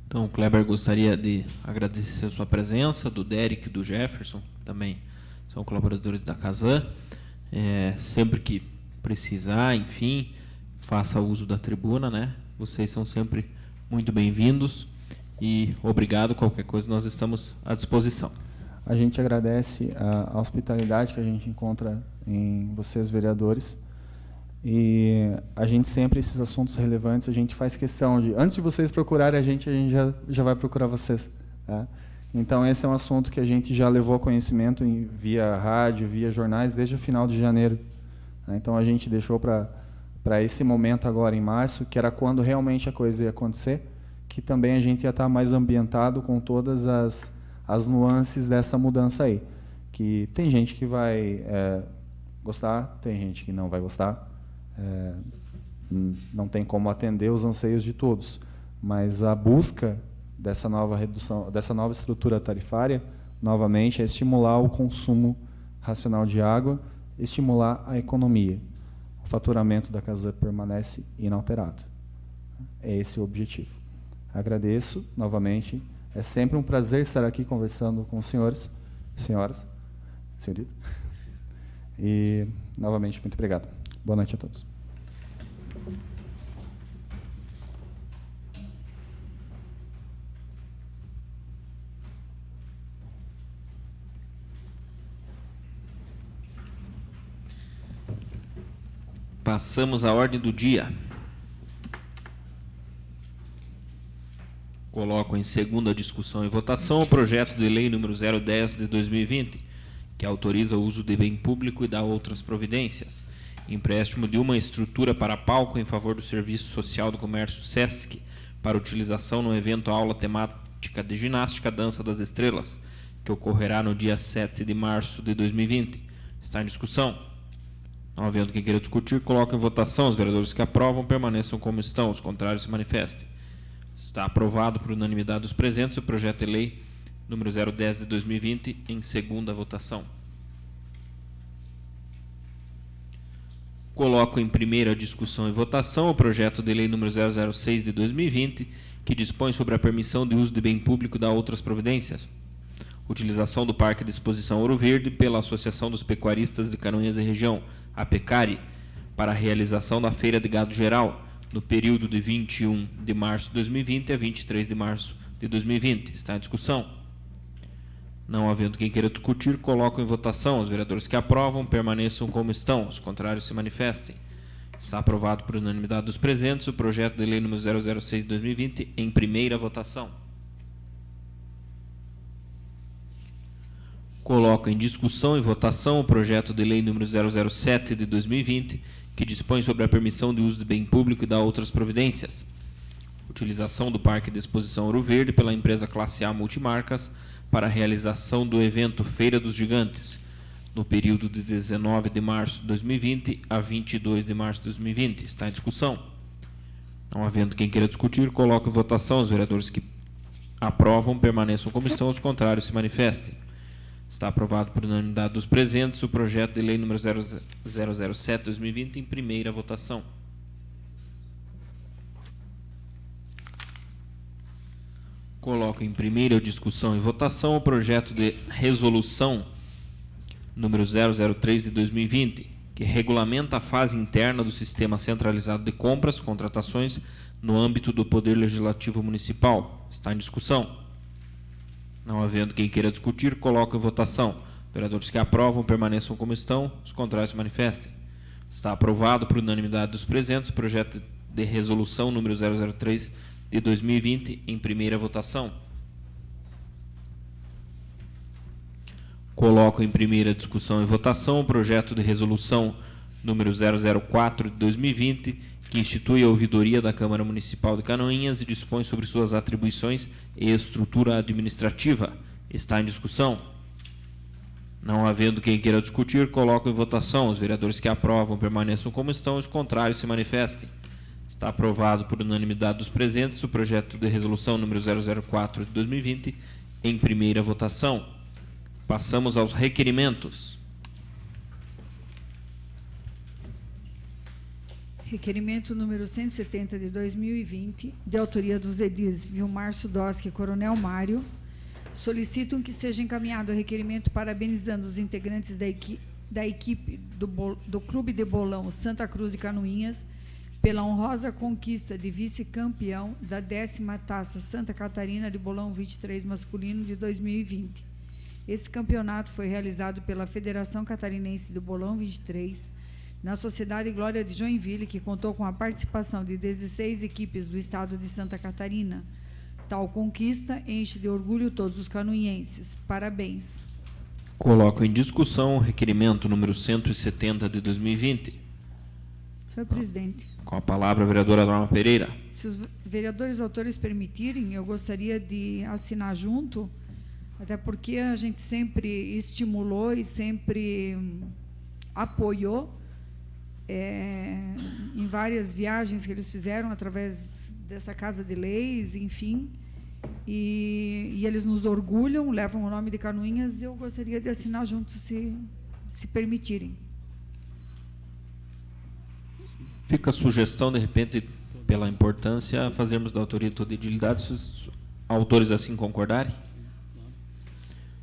S1: Então, o Kleber gostaria de agradecer a sua presença, do Derek e do Jefferson, também são colaboradores da Casan. Sempre que precisar, enfim, faça uso da tribuna, né? Vocês são sempre muito bem-vindos e obrigado. Qualquer coisa, nós estamos à disposição.
S5: A gente agradece a hospitalidade que a gente encontra em vocês, vereadores. E a gente sempre, esses assuntos relevantes, a gente faz questão de, antes de vocês procurarem a gente já vai procurar vocês. Tá? Então, esse é um assunto que a gente já levou a conhecimento via rádio, via jornais, desde o final de janeiro. Tá? Então, a gente deixou para esse momento agora, em março, que era quando realmente a coisa ia acontecer, que também a gente ia estar mais ambientado com todas as nuances dessa mudança aí. Que tem gente que vai gostar, tem gente que não vai gostar. Não tem como atender os anseios de todos, mas a busca dessa nova redução, dessa nova estrutura tarifária, novamente, é estimular o consumo racional de água, estimular a economia. O faturamento da Casan permanece inalterado. É esse o objetivo. Agradeço novamente. É sempre um prazer estar aqui conversando com os senhores, senhoras, senhorita. E novamente, muito obrigado. Boa noite a todos.
S1: Passamos à ordem do dia. Coloco em segunda discussão e votação o projeto de lei número 010 de 2020, que autoriza o uso de bem público e dá outras providências. Empréstimo de uma estrutura para palco em favor do Serviço Social do Comércio SESC para utilização no evento aula temática de ginástica Dança das Estrelas, que ocorrerá no dia 7 de março de 2020. Está em discussão? Não havendo quem queira discutir, coloco em votação. Os vereadores que aprovam permaneçam como estão, os contrários se manifestem. Está aprovado por unanimidade dos presentes o projeto de lei número 010 de 2020 em segunda votação. Coloco em primeira discussão e votação o projeto de lei número 006 de 2020, que dispõe sobre a permissão de uso de bem público da outras providências. Utilização do Parque de Exposição Ouro Verde pela Associação dos Pecuaristas de Canoinhas e Região, a Pecari, para a realização da Feira de Gado Geral, no período de 21 de março de 2020 a 23 de março de 2020. Está em discussão? Não havendo quem queira discutir, coloco em votação. Os vereadores que aprovam permaneçam como estão. Os contrários se manifestem. Está aprovado por unanimidade dos presentes o projeto de lei número 006 de 2020 em primeira votação. Coloco em discussão e votação o projeto de lei número 007 de 2020, que dispõe sobre a permissão de uso de bem público e da outras providências. Utilização do Parque de Exposição Ouro Verde pela empresa Classe A Multimarcas para a realização do evento Feira dos Gigantes, no período de 19 de março de 2020 a 22 de março de 2020. Está em discussão? Não havendo quem queira discutir, coloco em votação. Os vereadores que aprovam permaneçam como estão, os contrários se manifestem. Está aprovado por unanimidade dos presentes o projeto de lei número 007 de 2020 em primeira votação. Coloco em primeira discussão e votação o projeto de resolução número 003 de 2020, que regulamenta a fase interna do Sistema Centralizado de Compras, Contratações, no âmbito do Poder Legislativo Municipal. Está em discussão? Não havendo quem queira discutir, coloco em votação. Vereadores que aprovam permaneçam como estão, os contrários se manifestem. Está aprovado por unanimidade dos presentes o projeto de resolução número 003 de 2020 em primeira votação. Coloco em primeira discussão e votação o projeto de resolução número 004 de 2020, que institui a ouvidoria da Câmara Municipal de Canoinhas e dispõe sobre suas atribuições e estrutura administrativa. Está em discussão? Não havendo quem queira discutir, coloco em votação. Os vereadores que aprovam permaneçam como estão, os contrários se manifestem. Está aprovado por unanimidade dos presentes o projeto de resolução número 004 de 2020 em primeira votação. Passamos aos requerimentos.
S7: Requerimento número 170 de 2020, de autoria dos edis Vilmar Sudoski e Coronel Mário, solicitam que seja encaminhado o requerimento parabenizando os integrantes da equipe do Clube de Bolão Santa Cruz de Canoinhas pela honrosa conquista de vice-campeão da 10ª Taça Santa Catarina de Bolão 23 masculino de 2020. Esse campeonato foi realizado pela Federação Catarinense do Bolão 23, na Sociedade Glória de Joinville, que contou com a participação de 16 equipes do estado de Santa Catarina. Tal conquista enche de orgulho todos os canoinhenses. Parabéns.
S1: Coloco em discussão o requerimento número 170 de 2020.
S7: Senhor presidente.
S1: Com a palavra a vereadora Norma Pereira.
S7: Se os vereadores autores permitirem, eu gostaria de assinar junto, até porque a gente sempre estimulou e sempre apoiou em várias viagens que eles fizeram através dessa Casa de Leis, enfim, e eles nos orgulham, levam o nome de Canoinhas, e eu gostaria de assinar junto, se permitirem.
S1: Fica a sugestão, de repente, pela importância, fazermos da autoria de toda edilidade, se os autores assim concordarem.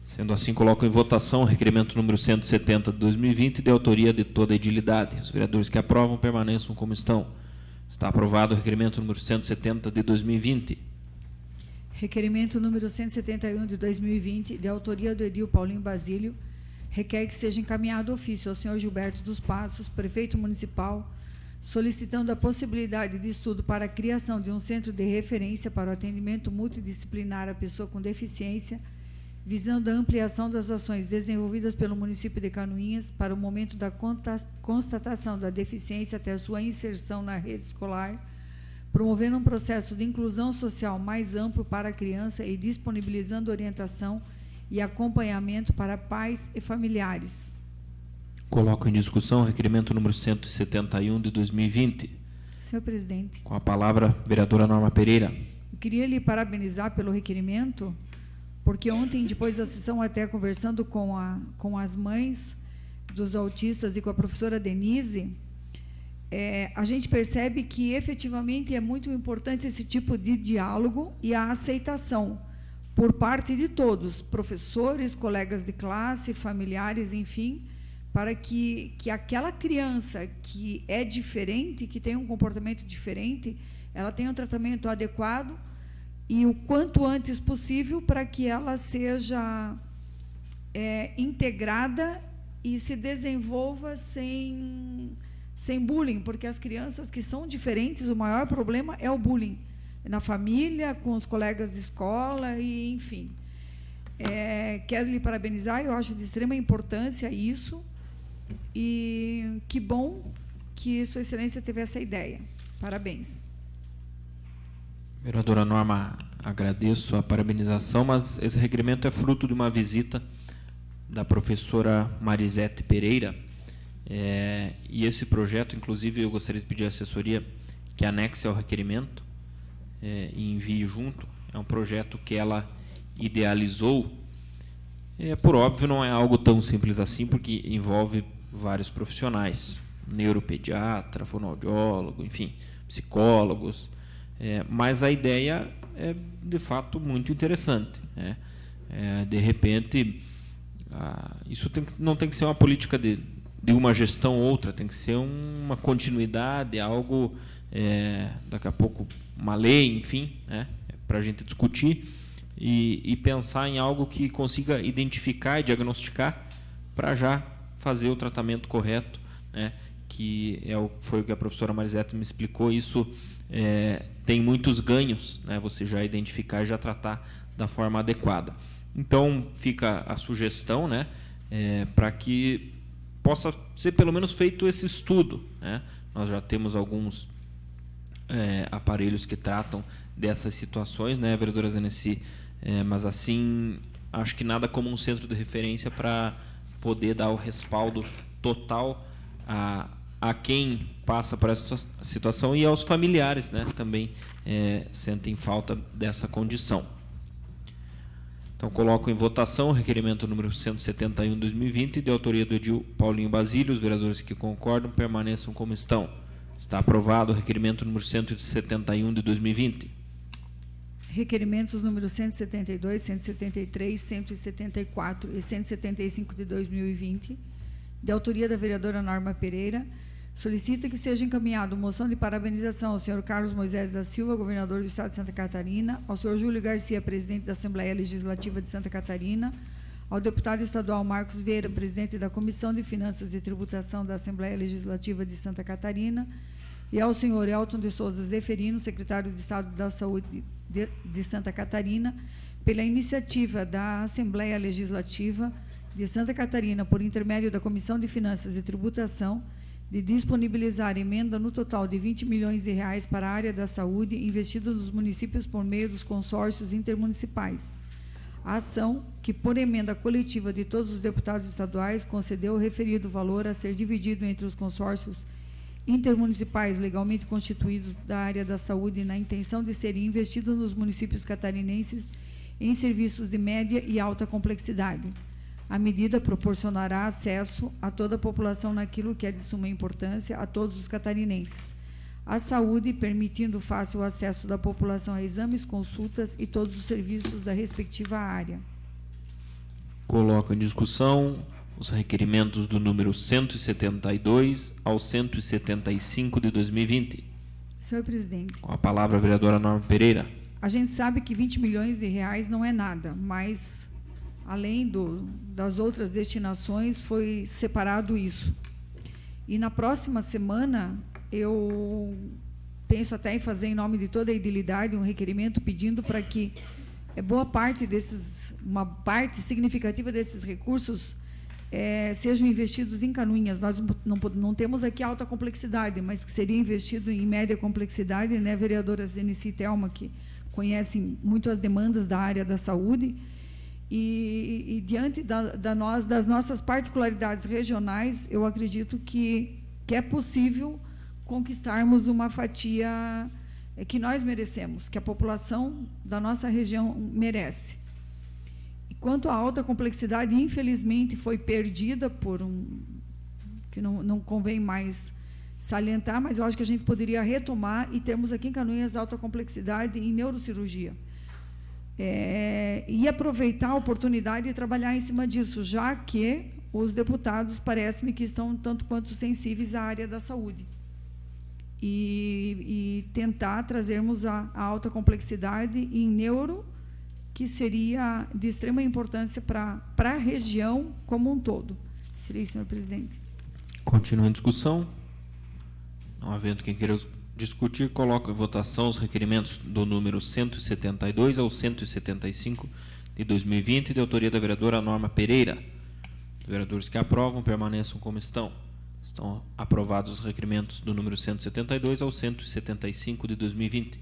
S1: Sendo assim, coloco em votação o requerimento número 170 de 2020, de autoria de toda a edilidade. Os vereadores que aprovam permaneçam como estão. Está aprovado o requerimento número 170 de 2020.
S7: Requerimento número 171 de 2020, de autoria do edil Paulinho Basílio, requer que seja encaminhado ofício ao senhor Gilberto dos Passos, prefeito municipal, solicitando a possibilidade de estudo para a criação de um centro de referência para o atendimento multidisciplinar à pessoa com deficiência, visando a ampliação das ações desenvolvidas pelo município de Canoinhas para o momento da constatação da deficiência até a sua inserção na rede escolar, promovendo um processo de inclusão social mais amplo para a criança e disponibilizando orientação e acompanhamento para pais e familiares.
S1: Coloco em discussão o requerimento número 171 de 2020.
S7: Senhor presidente.
S1: Com a palavra, vereadora Norma Pereira.
S7: queria lhe parabenizar pelo requerimento, porque ontem, depois da sessão, até conversando com as mães dos autistas e com a professora Denise, a gente percebe que efetivamente é muito importante esse tipo de diálogo e a aceitação por parte de todos, professores, colegas de classe, familiares, enfim, para que aquela criança que é diferente, que tem um comportamento diferente, ela tenha um tratamento adequado e o quanto antes possível para que ela seja integrada e se desenvolva sem bullying, porque as crianças que são diferentes, o maior problema é o bullying, na família, com os colegas de escola, e enfim. Quero lhe parabenizar, eu acho de extrema importância isso, e que bom que Sua Excelência teve essa ideia. Parabéns.
S1: Vereadora Norma, agradeço a parabenização, mas esse requerimento é fruto de uma visita da professora Marisete Pereira, e esse projeto, inclusive, eu gostaria de pedir a assessoria que anexe ao requerimento e envie junto. É um projeto que ela idealizou. Por óbvio, não é algo tão simples assim, porque envolve vários profissionais, neuropediatra, fonoaudiólogo, enfim, psicólogos, mas a ideia é, de fato, muito interessante. De repente, isso não tem que ser uma política de uma gestão ou outra, tem que ser uma continuidade, algo, daqui a pouco, uma lei, enfim, para a gente discutir e pensar em algo que consiga identificar e diagnosticar para já fazer o tratamento correto, que foi o que a professora Marisete me explicou. Isso tem muitos ganhos, você já identificar e já tratar da forma adequada. Então, fica a sugestão, para que possa ser pelo menos feito esse estudo. Nós já temos alguns aparelhos que tratam dessas situações, vereadora Zanesi, mas assim, acho que nada como um centro de referência para poder dar o respaldo total a quem passa por essa situação e aos familiares, também sentem falta dessa condição. Então, coloco em votação o requerimento número 171/2020, de autoria do Edil Paulinho Basílio. Os vereadores que concordam permaneçam como estão. Está aprovado o requerimento número 171 de 2020.
S7: Requerimentos números 172, 173, 174 e 175 de 2020, de autoria da vereadora Norma Pereira, solicita que seja encaminhado moção de parabenização ao senhor Carlos Moisés da Silva, governador do estado de Santa Catarina, ao senhor Júlio Garcia, presidente da Assembleia Legislativa de Santa Catarina, ao deputado estadual Marcos Vieira, presidente da Comissão de Finanças e Tributação da Assembleia Legislativa de Santa Catarina, e ao senhor Elton de Souza Zeferino, secretário de Estado da Saúde de Santa Catarina, pela iniciativa da Assembleia Legislativa de Santa Catarina, por intermédio da Comissão de Finanças e Tributação, de disponibilizar emenda no total de R$20 milhões para a área da saúde investida nos municípios por meio dos consórcios intermunicipais. A ação, que por emenda coletiva de todos os deputados estaduais, concedeu o referido valor a ser dividido entre os consórcios intermunicipais legalmente constituídos da área da saúde, na intenção de serem investidos nos municípios catarinenses em serviços de média e alta complexidade. A medida proporcionará acesso a toda a população naquilo que é de suma importância a todos os catarinenses. A saúde, permitindo fácil acesso da população a exames, consultas e todos os serviços da respectiva área.
S1: Coloco em discussão os requerimentos do número 172 ao 175 de 2020.
S7: Senhor presidente.
S1: Com a palavra a vereadora Norma Pereira.
S7: A gente sabe que R$20 milhões não é nada, mas além das outras destinações, foi separado isso. E na próxima semana, eu penso até em fazer, em nome de toda a edilidade, um requerimento pedindo para que uma parte significativa desses recursos sejam investidos em Canoinhas. Nós não temos aqui alta complexidade, mas que seria investido em média complexidade, vereadora Zenici e Thelma, que conhecem muito as demandas da área da saúde, e diante das nossas particularidades regionais, eu acredito que é possível conquistarmos uma fatia que nós merecemos, que a população da nossa região merece. E quanto à alta complexidade, infelizmente foi perdida por que não convém mais salientar, mas eu acho que a gente poderia retomar e termos aqui em Canoinhas alta complexidade em neurocirurgia. E aproveitar a oportunidade de trabalhar em cima disso, já que os deputados, parece-me que estão tanto quanto sensíveis à área da saúde. E tentar trazermos a alta complexidade em neuro, que seria de extrema importância para a região como um todo. Seria isso, senhor presidente.
S1: Continua em discussão. Não havendo quem queira discutir, coloco em votação os requerimentos do número 172 ao 175 de 2020, de autoria da vereadora Norma Pereira. Os vereadores que aprovam permaneçam como estão. Estão aprovados os requerimentos do número 172 ao 175 de 2020.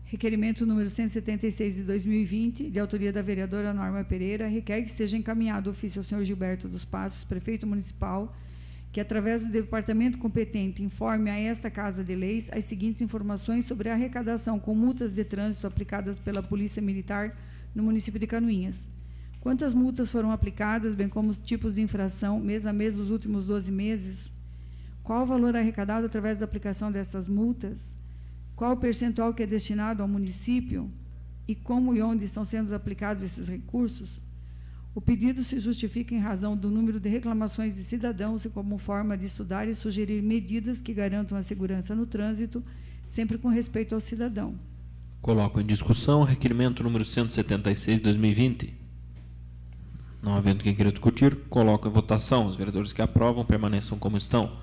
S7: Requerimento número 176 de 2020, de autoria da vereadora Norma Pereira, requer que seja encaminhado ofício ao senhor Gilberto dos Passos, prefeito municipal, que, através do departamento competente, informe a esta Casa de Leis as seguintes informações sobre a arrecadação com multas de trânsito aplicadas pela Polícia Militar no município de Canoinhas. Quantas multas foram aplicadas, bem como os tipos de infração, mês a mês, nos últimos 12 meses? Qual o valor arrecadado através da aplicação dessas multas? Qual o percentual que é destinado ao município? E como e onde estão sendo aplicados esses recursos? O pedido se justifica em razão do número de reclamações de cidadãos e como forma de estudar e sugerir medidas que garantam a segurança no trânsito, sempre com respeito ao cidadão.
S1: Coloco em discussão o requerimento número 176 de 2020. Não havendo quem queira discutir, coloco em votação. Os vereadores que aprovam permaneçam como estão.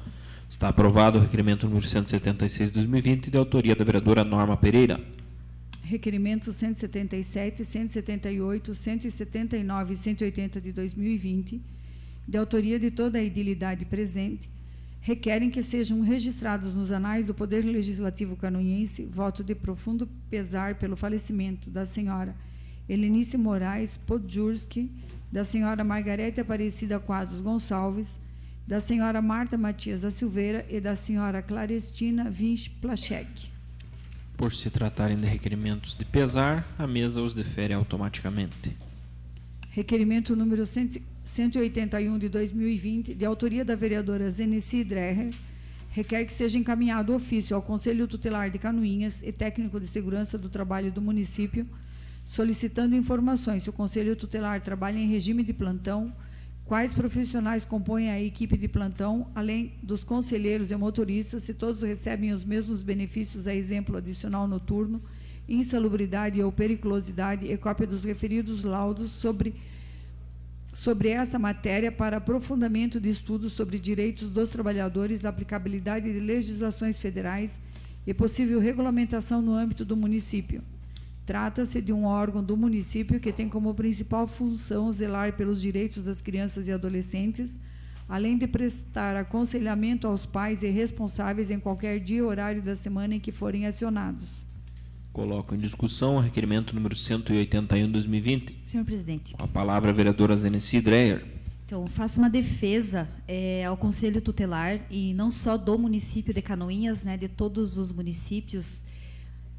S1: Está aprovado o requerimento número 176 de 2020, de autoria da vereadora Norma Pereira.
S7: Requerimentos 177, 178, 179 e 180 de 2020, de autoria de toda a edilidade presente, requerem que sejam registrados nos anais do Poder Legislativo canoinhense voto de profundo pesar pelo falecimento da senhora Helenice Moraes Podjurski, da senhora Margarete Aparecida Quadros Gonçalves, da senhora Marta Matias da Silveira e da senhora Clarestina Vinch Plachek.
S1: Por se tratarem de requerimentos de pesar, a mesa os defere automaticamente.
S7: Requerimento número 181 de 2020, de autoria da vereadora Zenici Dreher, requer que seja encaminhado ofício ao Conselho Tutelar de Canoinhas e técnico de segurança do trabalho do município, solicitando informações se o Conselho Tutelar trabalha em regime de plantão, quais profissionais compõem a equipe de plantão, além dos conselheiros e motoristas, se todos recebem os mesmos benefícios, a exemplo adicional noturno, insalubridade ou periculosidade, e cópia dos referidos laudos sobre essa matéria para aprofundamento de estudos sobre direitos dos trabalhadores, aplicabilidade de legislações federais e possível regulamentação no âmbito do município. Trata-se de um órgão do município que tem como principal função zelar pelos direitos das crianças e adolescentes, além de prestar aconselhamento aos pais e responsáveis em qualquer dia e horário da semana em que forem acionados.
S1: Coloco em discussão o requerimento número 181 de 2020.
S3: Senhor presidente.
S1: Com a palavra a vereadora Zenici Dreher.
S3: Então, faço uma defesa ao Conselho Tutelar, e não só do município de Canoinhas, né, de todos os municípios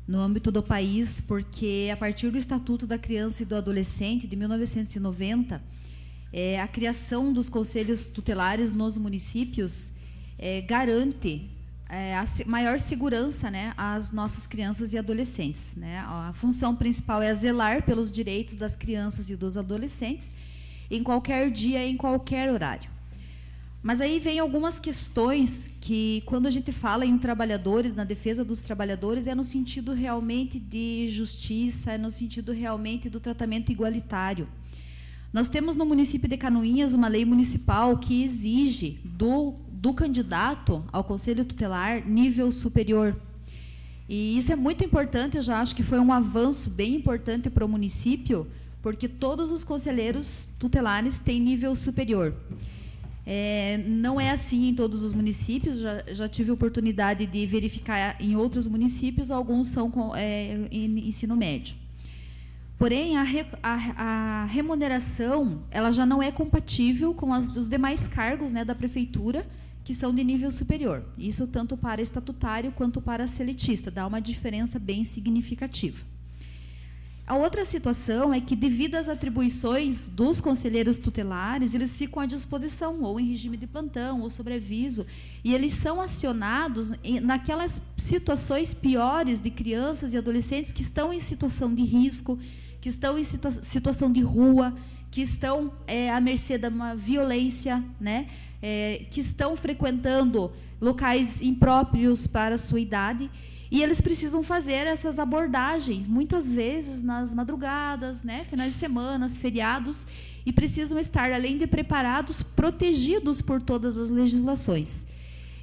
S3: no âmbito do país, porque a partir do Estatuto da Criança e do Adolescente, de 1990, a criação dos conselhos tutelares nos municípios garante a maior segurança, né, às nossas crianças e adolescentes, né? A função principal é zelar pelos direitos das crianças e dos adolescentes em qualquer dia, em qualquer horário. Mas aí vem algumas questões que, quando a gente fala em trabalhadores, na defesa dos trabalhadores, é no sentido realmente de justiça, é no sentido realmente do tratamento igualitário. Nós temos no município de Canoinhas uma lei municipal que exige do candidato ao Conselho Tutelar nível superior. E isso é muito importante, eu já acho que foi um avanço bem importante para o município, porque todos os conselheiros tutelares têm nível superior. Não é assim em todos os municípios, já tive a oportunidade de verificar em outros municípios, alguns são em ensino médio. Porém, a remuneração ela já não é compatível com os demais cargos, né, da prefeitura, que são de nível superior. Isso tanto para estatutário quanto para seletista, dá uma diferença bem significativa. A outra situação é que, devido às atribuições dos conselheiros tutelares, eles ficam à disposição, ou em regime de plantão, ou sobre aviso, e eles são acionados naquelas situações piores de crianças e adolescentes que estão em situação de risco, que estão em situação de rua, que estão à mercê de uma violência, né, que estão frequentando locais impróprios para a sua idade, e eles precisam fazer essas abordagens, muitas vezes nas madrugadas, né, finais de semana, feriados, e precisam estar, além de preparados, protegidos por todas as legislações.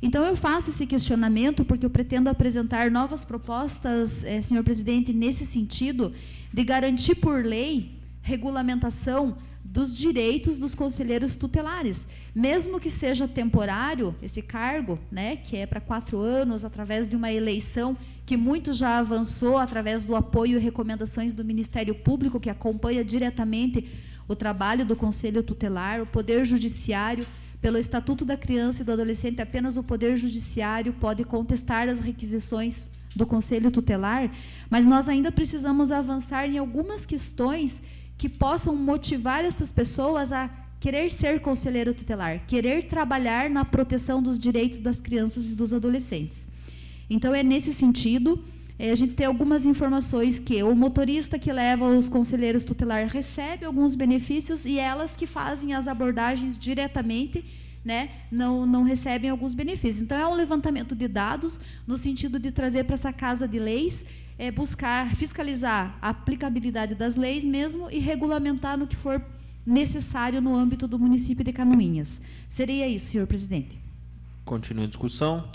S3: Então, eu faço esse questionamento porque eu pretendo apresentar novas propostas, senhor presidente, nesse sentido, de garantir por lei regulamentação dos direitos dos conselheiros tutelares, mesmo que seja temporário esse cargo, né, que é para 4 anos, através de uma eleição que muito já avançou, através do apoio e recomendações do Ministério Público, que acompanha diretamente o trabalho do Conselho Tutelar, o Poder Judiciário. Pelo Estatuto da Criança e do Adolescente, apenas o Poder Judiciário pode contestar as requisições do Conselho Tutelar, mas nós ainda precisamos avançar em algumas questões que possam motivar essas pessoas a querer ser conselheiro tutelar, querer trabalhar na proteção dos direitos das crianças e dos adolescentes. Então, é nesse sentido, a gente tem algumas informações que o motorista que leva os conselheiros tutelar recebe alguns benefícios e elas que fazem as abordagens diretamente, né, não recebem alguns benefícios. Então, é um levantamento de dados no sentido de trazer para essa Casa de Leis, buscar fiscalizar a aplicabilidade das leis mesmo e regulamentar no que for necessário no âmbito do município de Canoinhas. Seria isso, senhor presidente.
S1: Continua a discussão.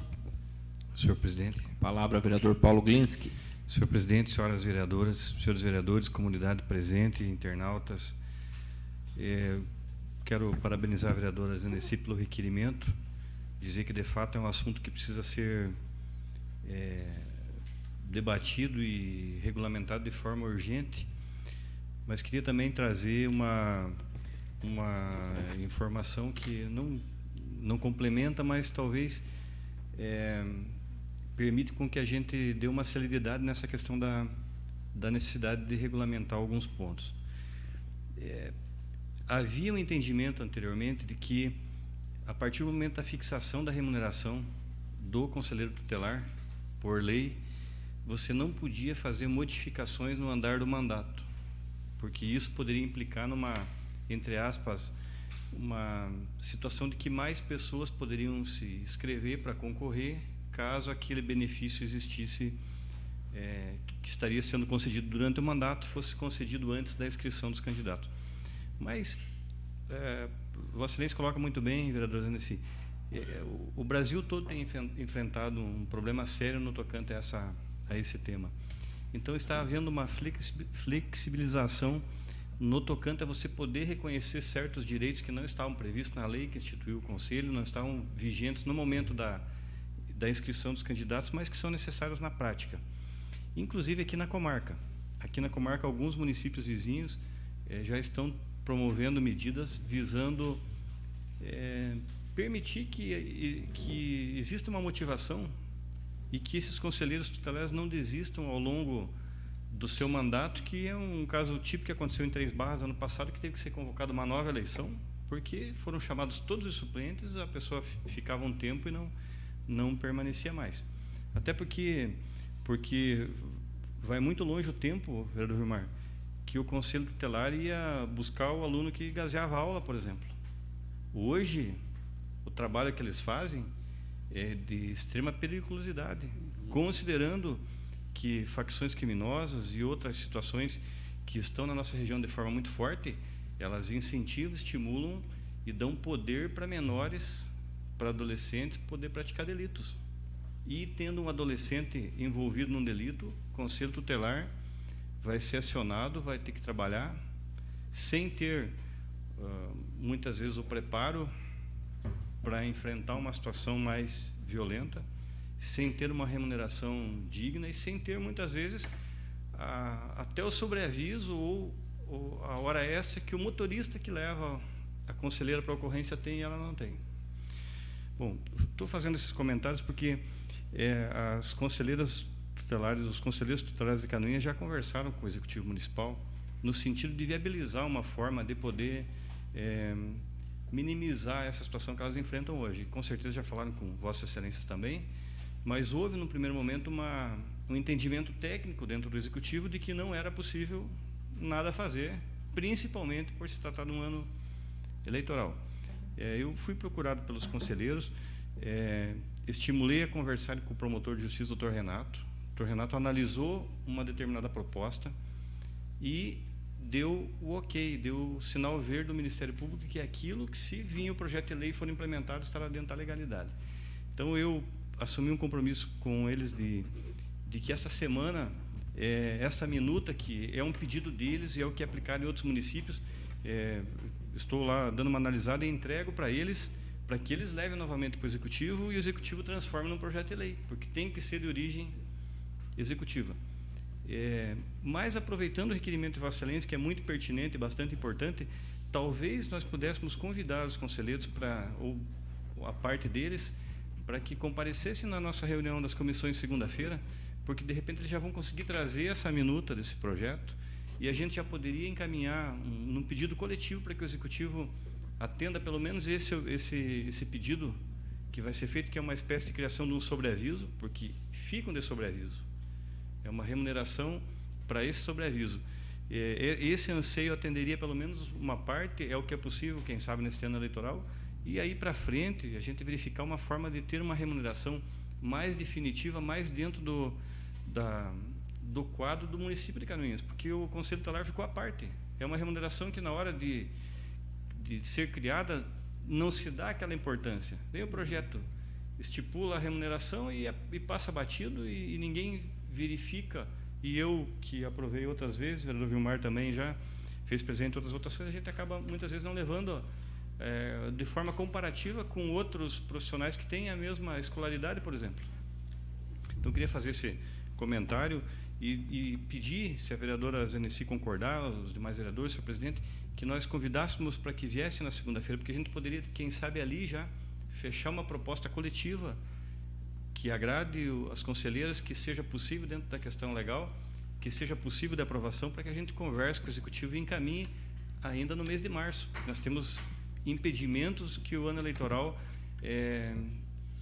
S8: Senhor presidente.
S1: Palavra, vereador Paulo Glinski.
S8: Senhor presidente, senhoras vereadoras, senhores vereadores, comunidade presente, internautas, quero parabenizar a vereadora Zenici pelo requerimento, dizer que, de fato, é um assunto que precisa ser debatido e regulamentado de forma urgente, mas queria também trazer uma informação que não complementa, mas talvez permite com que a gente dê uma celeridade nessa questão da necessidade de regulamentar alguns pontos. Havia um entendimento anteriormente de que, a partir do momento da fixação da remuneração do conselheiro tutelar, por lei, você não podia fazer modificações no andar do mandato, porque isso poderia implicar numa, entre aspas, uma situação de que mais pessoas poderiam se inscrever para concorrer, caso aquele benefício existisse, que estaria sendo concedido durante o mandato, fosse concedido antes da inscrição dos candidatos. Mas, Vossa Excelência coloca muito bem, vereador Zenici, o Brasil todo tem enfrentado um problema sério no tocante a esse tema. Então, está havendo uma flexibilização no tocante a você poder reconhecer certos direitos que não estavam previstos na lei que instituiu o Conselho, não estavam vigentes no momento da inscrição dos candidatos, mas que são necessários na prática. Inclusive aqui na comarca. Aqui na comarca, alguns municípios vizinhos já estão promovendo medidas visando permitir que exista uma motivação e que esses conselheiros tutelares não desistam ao longo do seu mandato, que é um caso típico que aconteceu em Três Barras ano passado, que teve que ser convocada uma nova eleição, porque foram chamados todos os suplentes, a pessoa ficava um tempo e não permanecia mais. Até porque vai muito longe o tempo, vereador Vilmar, que o Conselho Tutelar ia buscar o aluno que gazeava a aula, por exemplo. Hoje, o trabalho que eles fazem é de extrema periculosidade, considerando que facções criminosas e outras situações que estão na nossa região de forma muito forte, elas incentivam, estimulam e dão poder para menores, para adolescentes poder praticar delitos. E tendo um adolescente envolvido num delito, o Conselho Tutelar vai ser acionado, vai ter que trabalhar sem ter muitas vezes o preparo para enfrentar uma situação mais violenta, sem ter uma remuneração digna e sem ter muitas vezes até o sobreaviso ou a hora extra que o motorista que leva a conselheira para a ocorrência tem e ela não tem. Bom, estou fazendo esses comentários porque as conselheiras tutelares, os conselheiros tutelares de Canoinhas já conversaram com o Executivo Municipal no sentido de viabilizar uma forma de poder minimizar essa situação que elas enfrentam hoje. Com certeza já falaram com Vossas Excelências também, mas houve, no primeiro momento, um entendimento técnico dentro do Executivo de que não era possível nada fazer, principalmente por se tratar de um ano eleitoral. Eu fui procurado pelos conselheiros, estimulei a conversar com o promotor de justiça, Dr. Renato. O Dr. Renato analisou uma determinada proposta e deu o ok, deu o sinal verde do Ministério Público que aquilo que, se vinha o projeto de lei for implementado, estará dentro da legalidade. Então, eu assumi um compromisso com eles de que essa semana, essa minuta, que é um pedido deles e é o que é aplicado em outros municípios, estou lá dando uma analisada e entrego para eles, para que eles levem novamente para o Executivo e o Executivo transforme num projeto de lei, porque tem que ser de origem executiva. Mas, aproveitando o requerimento de Vossa Excelência, que é muito pertinente e bastante importante, talvez nós pudéssemos convidar os conselheiros, ou a parte deles, para que comparecessem na nossa reunião das comissões segunda-feira, porque, de repente, eles já vão conseguir trazer essa minuta desse projeto e a gente já poderia encaminhar num pedido coletivo para que o Executivo atenda pelo menos esse pedido que vai ser feito, que é uma espécie de criação de um sobreaviso, porque ficam de sobreaviso. É uma remuneração para esse sobreaviso. Esse anseio atenderia pelo menos uma parte, é o que é possível, quem sabe, nesse ano eleitoral, e aí para frente a gente verificar uma forma de ter uma remuneração mais definitiva, mais dentro do quadro do município de Canoinhas, porque o Conselho Tutelar ficou à parte. É uma remuneração que, na hora de ser criada, não se dá aquela importância. Vem o projeto, estipula a remuneração e passa batido e ninguém verifica. E eu, que aprovei outras vezes, o vereador Vilmar também já fez presente em outras votações, a gente acaba muitas vezes não levando de forma comparativa com outros profissionais que têm a mesma escolaridade, por exemplo. Então, eu queria fazer esse comentário e pedir, se a vereadora Zeneci concordar, os demais vereadores, senhor presidente, que nós convidássemos para que viesse na segunda-feira, porque a gente poderia, quem sabe, ali já fechar uma proposta coletiva que agrade as conselheiras, que seja possível dentro da questão legal, que seja possível de aprovação, para que a gente converse com o Executivo e encaminhe ainda no mês de março. Nós temos impedimentos que o ano eleitoral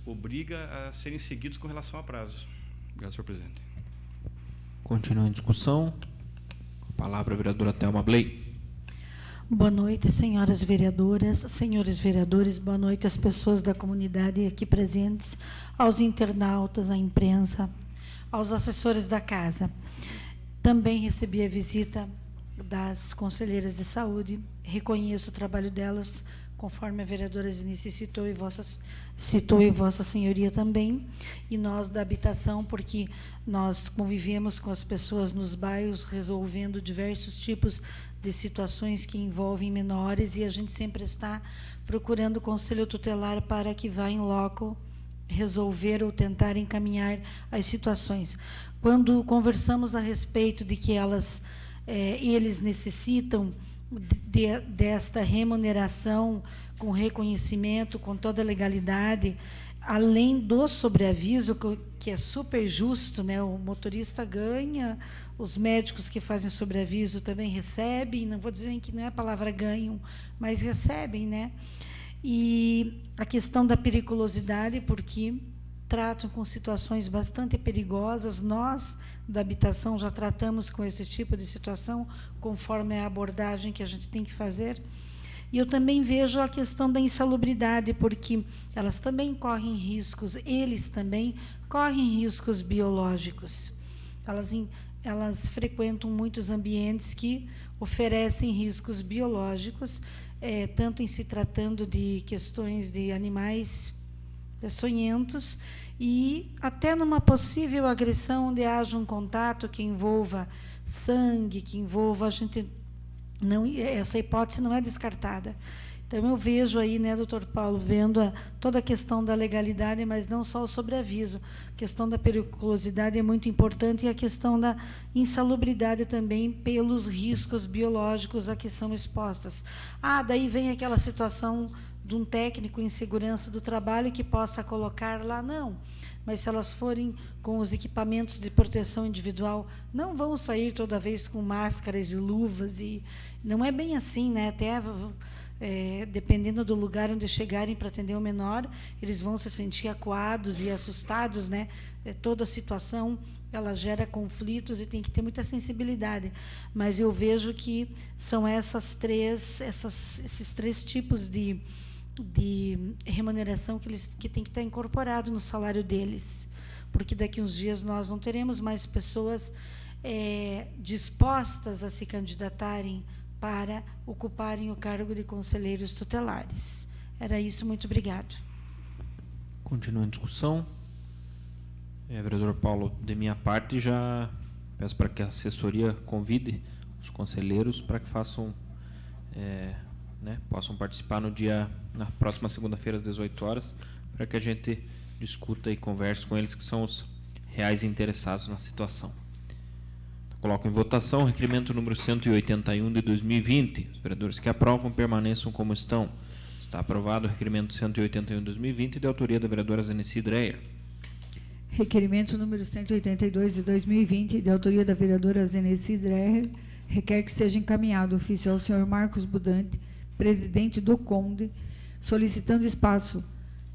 S8: obriga a serem seguidos com relação a prazos. Obrigado, senhor presidente.
S1: Continua em discussão. A palavra a vereadora Thelma Bley.
S9: Boa noite, senhoras vereadoras, senhores vereadores, boa noite às pessoas da comunidade aqui presentes, aos internautas, à imprensa, aos assessores da casa. Também recebi a visita das conselheiras de saúde, reconheço o trabalho delas, conforme a vereadora Zeneci citou e Vossa Senhoria também, e nós da habitação, porque nós convivemos com as pessoas nos bairros, resolvendo diversos tipos de situações que envolvem menores, e a gente sempre está procurando o Conselho Tutelar para que vá em loco resolver ou tentar encaminhar as situações. Quando conversamos a respeito de que eles necessitam desta remuneração com reconhecimento, com toda a legalidade, além do sobreaviso, que é super justo, né? O motorista ganha, os médicos que fazem sobreaviso também recebem, não vou dizer que não é a palavra ganham, mas recebem, né? E a questão da periculosidade, porque tratam com situações bastante perigosas. Nós, da habitação, já tratamos com esse tipo de situação, conforme a abordagem que a gente tem que fazer. E eu também vejo a questão da insalubridade, porque elas também correm riscos, eles também correm riscos biológicos. Elas frequentam muitos ambientes que oferecem riscos biológicos, tanto em se tratando de questões de animais peçonhentos, e até numa possível agressão onde haja um contato que envolva sangue, que envolva, a gente não, essa hipótese não é descartada. Então eu vejo aí, né, doutor Paulo, vendo toda a questão da legalidade, mas não só o sobreaviso. A questão da periculosidade é muito importante, e a questão da insalubridade também, pelos riscos biológicos a que são expostas. Daí vem aquela situação de um técnico em segurança do trabalho que possa colocar lá, não. Mas se elas forem com os equipamentos de proteção individual, não vão sair toda vez com máscaras e luvas, e não é bem assim, né? Até dependendo do lugar onde chegarem para atender o menor, eles vão se sentir acuados e assustados, né? Toda a situação ela gera conflitos e tem que ter muita sensibilidade. Mas eu vejo que são esses três tipos de remuneração que tem que estar incorporado no salário deles, porque daqui uns dias nós não teremos mais pessoas dispostas a se candidatarem para ocuparem o cargo de conselheiros tutelares. Era isso, muito obrigado.
S1: Continua a discussão. Vereador Paulo, de minha parte, já peço para que a assessoria convide os conselheiros para que façam, possam participar na próxima segunda-feira, às 18 horas, para que a gente discuta e converse com eles, que são os reais interessados na situação. Coloco em votação o requerimento número 181 de 2020. Os vereadores que aprovam permaneçam como estão. Está aprovado o requerimento 181 de 2020, de autoria da vereadora Zeneci Dreyer.
S7: Requerimento número 182 de 2020, de autoria da vereadora Zeneci Dreyer, requer que seja encaminhado ofício ao senhor Marcos Budante, presidente do CONDE, solicitando espaço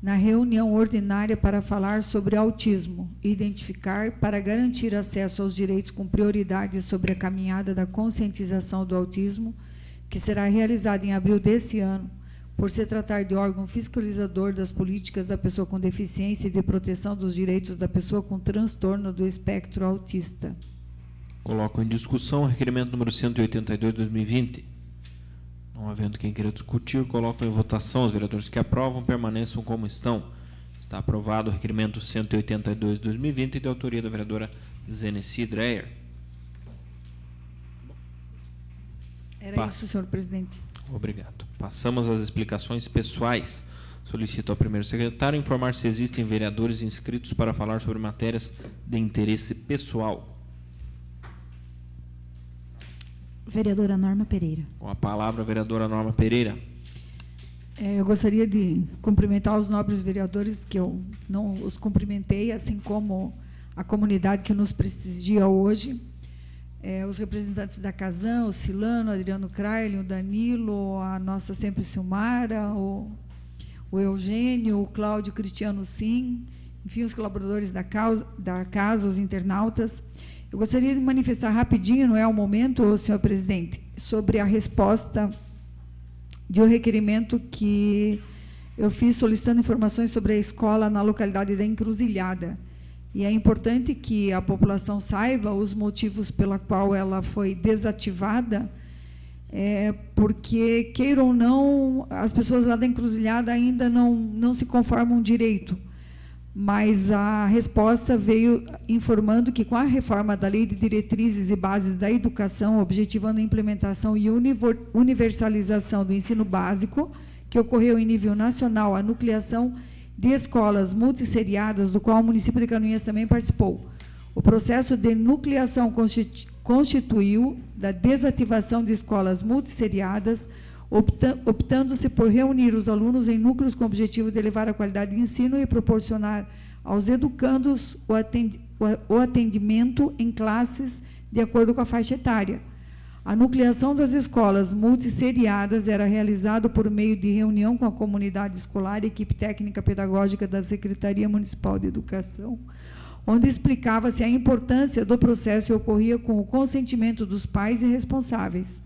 S7: na reunião ordinária para falar sobre autismo e identificar para garantir acesso aos direitos com prioridade sobre a caminhada da conscientização do autismo, que será realizada em abril desse ano, por se tratar de órgão fiscalizador das políticas da pessoa com deficiência e de proteção dos direitos da pessoa com transtorno do espectro autista.
S1: Coloco em discussão o requerimento número 182 de 2020. Não havendo quem queira discutir, coloco em votação. Os vereadores que aprovam permaneçam como estão. Está aprovado o requerimento 182 de 2020, de autoria da vereadora Zeneci Dreyer.
S7: Era isso, senhor presidente.
S1: Obrigado. Passamos às explicações pessoais. Solicito ao primeiro secretário informar se existem vereadores inscritos para falar sobre matérias de interesse pessoal.
S3: Vereadora Norma Pereira.
S1: Com a palavra, a vereadora Norma Pereira.
S7: Eu gostaria de cumprimentar os nobres vereadores, que eu não os cumprimentei, assim como a comunidade que nos prestigia hoje. Os representantes da Casan, o Silano, o Adriano Kraile, o Danilo, a nossa sempre Silmara, o Eugênio, o Cláudio Cristiano Sim, enfim, os colaboradores da casa, os internautas. Eu gostaria de manifestar rapidinho, não é o momento, senhor presidente, sobre a resposta de um requerimento que eu fiz solicitando informações sobre a escola na localidade da Encruzilhada. E é importante que a população saiba os motivos pela qual ela foi desativada, porque, queiram ou não, as pessoas lá da Encruzilhada ainda não se conformam direito. Mas a resposta veio informando que, com a reforma da Lei de Diretrizes e Bases da Educação, objetivando a implementação e universalização do ensino básico, que ocorreu em nível nacional, a nucleação de escolas multisseriadas, do qual o município de Canoinhas também participou. O processo de nucleação constituiu da desativação de escolas multisseriadas, optando-se por reunir os alunos em núcleos com o objetivo de elevar a qualidade de ensino e proporcionar aos educandos o atendimento em classes de acordo com a faixa etária. A nucleação das escolas multisseriadas era realizada por meio de reunião com a comunidade escolar e equipe técnica pedagógica da Secretaria Municipal de Educação, onde explicava-se a importância do processo e ocorria com o consentimento dos pais e responsáveis.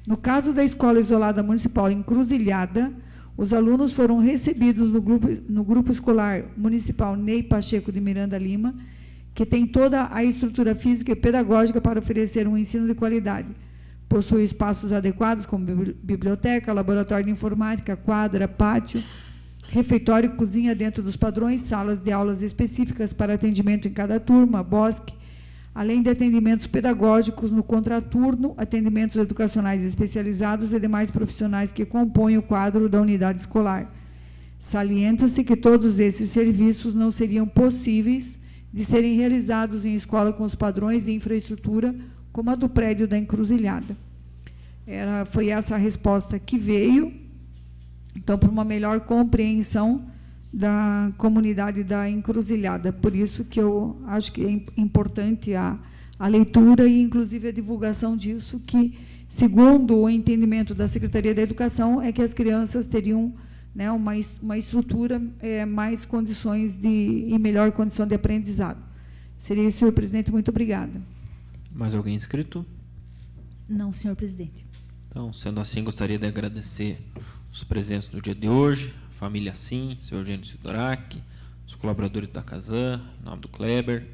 S7: No caso da Escola Isolada Municipal Encruzilhada, os alunos foram recebidos no grupo escolar municipal Ney Pacheco de Miranda Lima, que tem toda a estrutura física e pedagógica para oferecer um ensino de qualidade. Possui espaços adequados como biblioteca, laboratório de informática, quadra, pátio, refeitório e cozinha dentro dos padrões, salas de aulas específicas para atendimento em cada turma, bosque, além de atendimentos pedagógicos no contraturno, atendimentos educacionais especializados e demais profissionais que compõem o quadro da unidade escolar. Salienta-se que todos esses serviços não seriam possíveis de serem realizados em escola com os padrões de infraestrutura como a do prédio da Encruzilhada. Foi essa a resposta que veio. Então, para uma melhor compreensão da comunidade da Encruzilhada. Por isso que eu acho que é importante a leitura e, inclusive, a divulgação disso, que, segundo o entendimento da Secretaria da Educação, é que as crianças teriam, né, uma estrutura, mais condições e melhor condição de aprendizado. Seria isso, senhor presidente. Muito obrigada.
S1: Mais alguém inscrito?
S3: Não, senhor presidente.
S1: Então, sendo assim, gostaria de agradecer os presentes no dia de hoje, a família Sim, seu Eugênio Sidorak, os colaboradores da Casan, em nome do Kleber,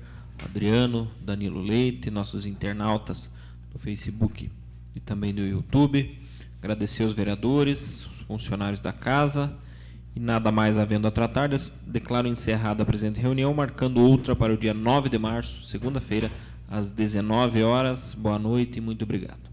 S1: Adriano, Danilo Leite, nossos internautas do Facebook e também do YouTube. Agradecer os vereadores, os funcionários da casa, e nada mais havendo a tratar, declaro encerrada a presente reunião, marcando outra para o dia 9 de março, segunda-feira, às 19 horas. Boa noite e muito obrigado.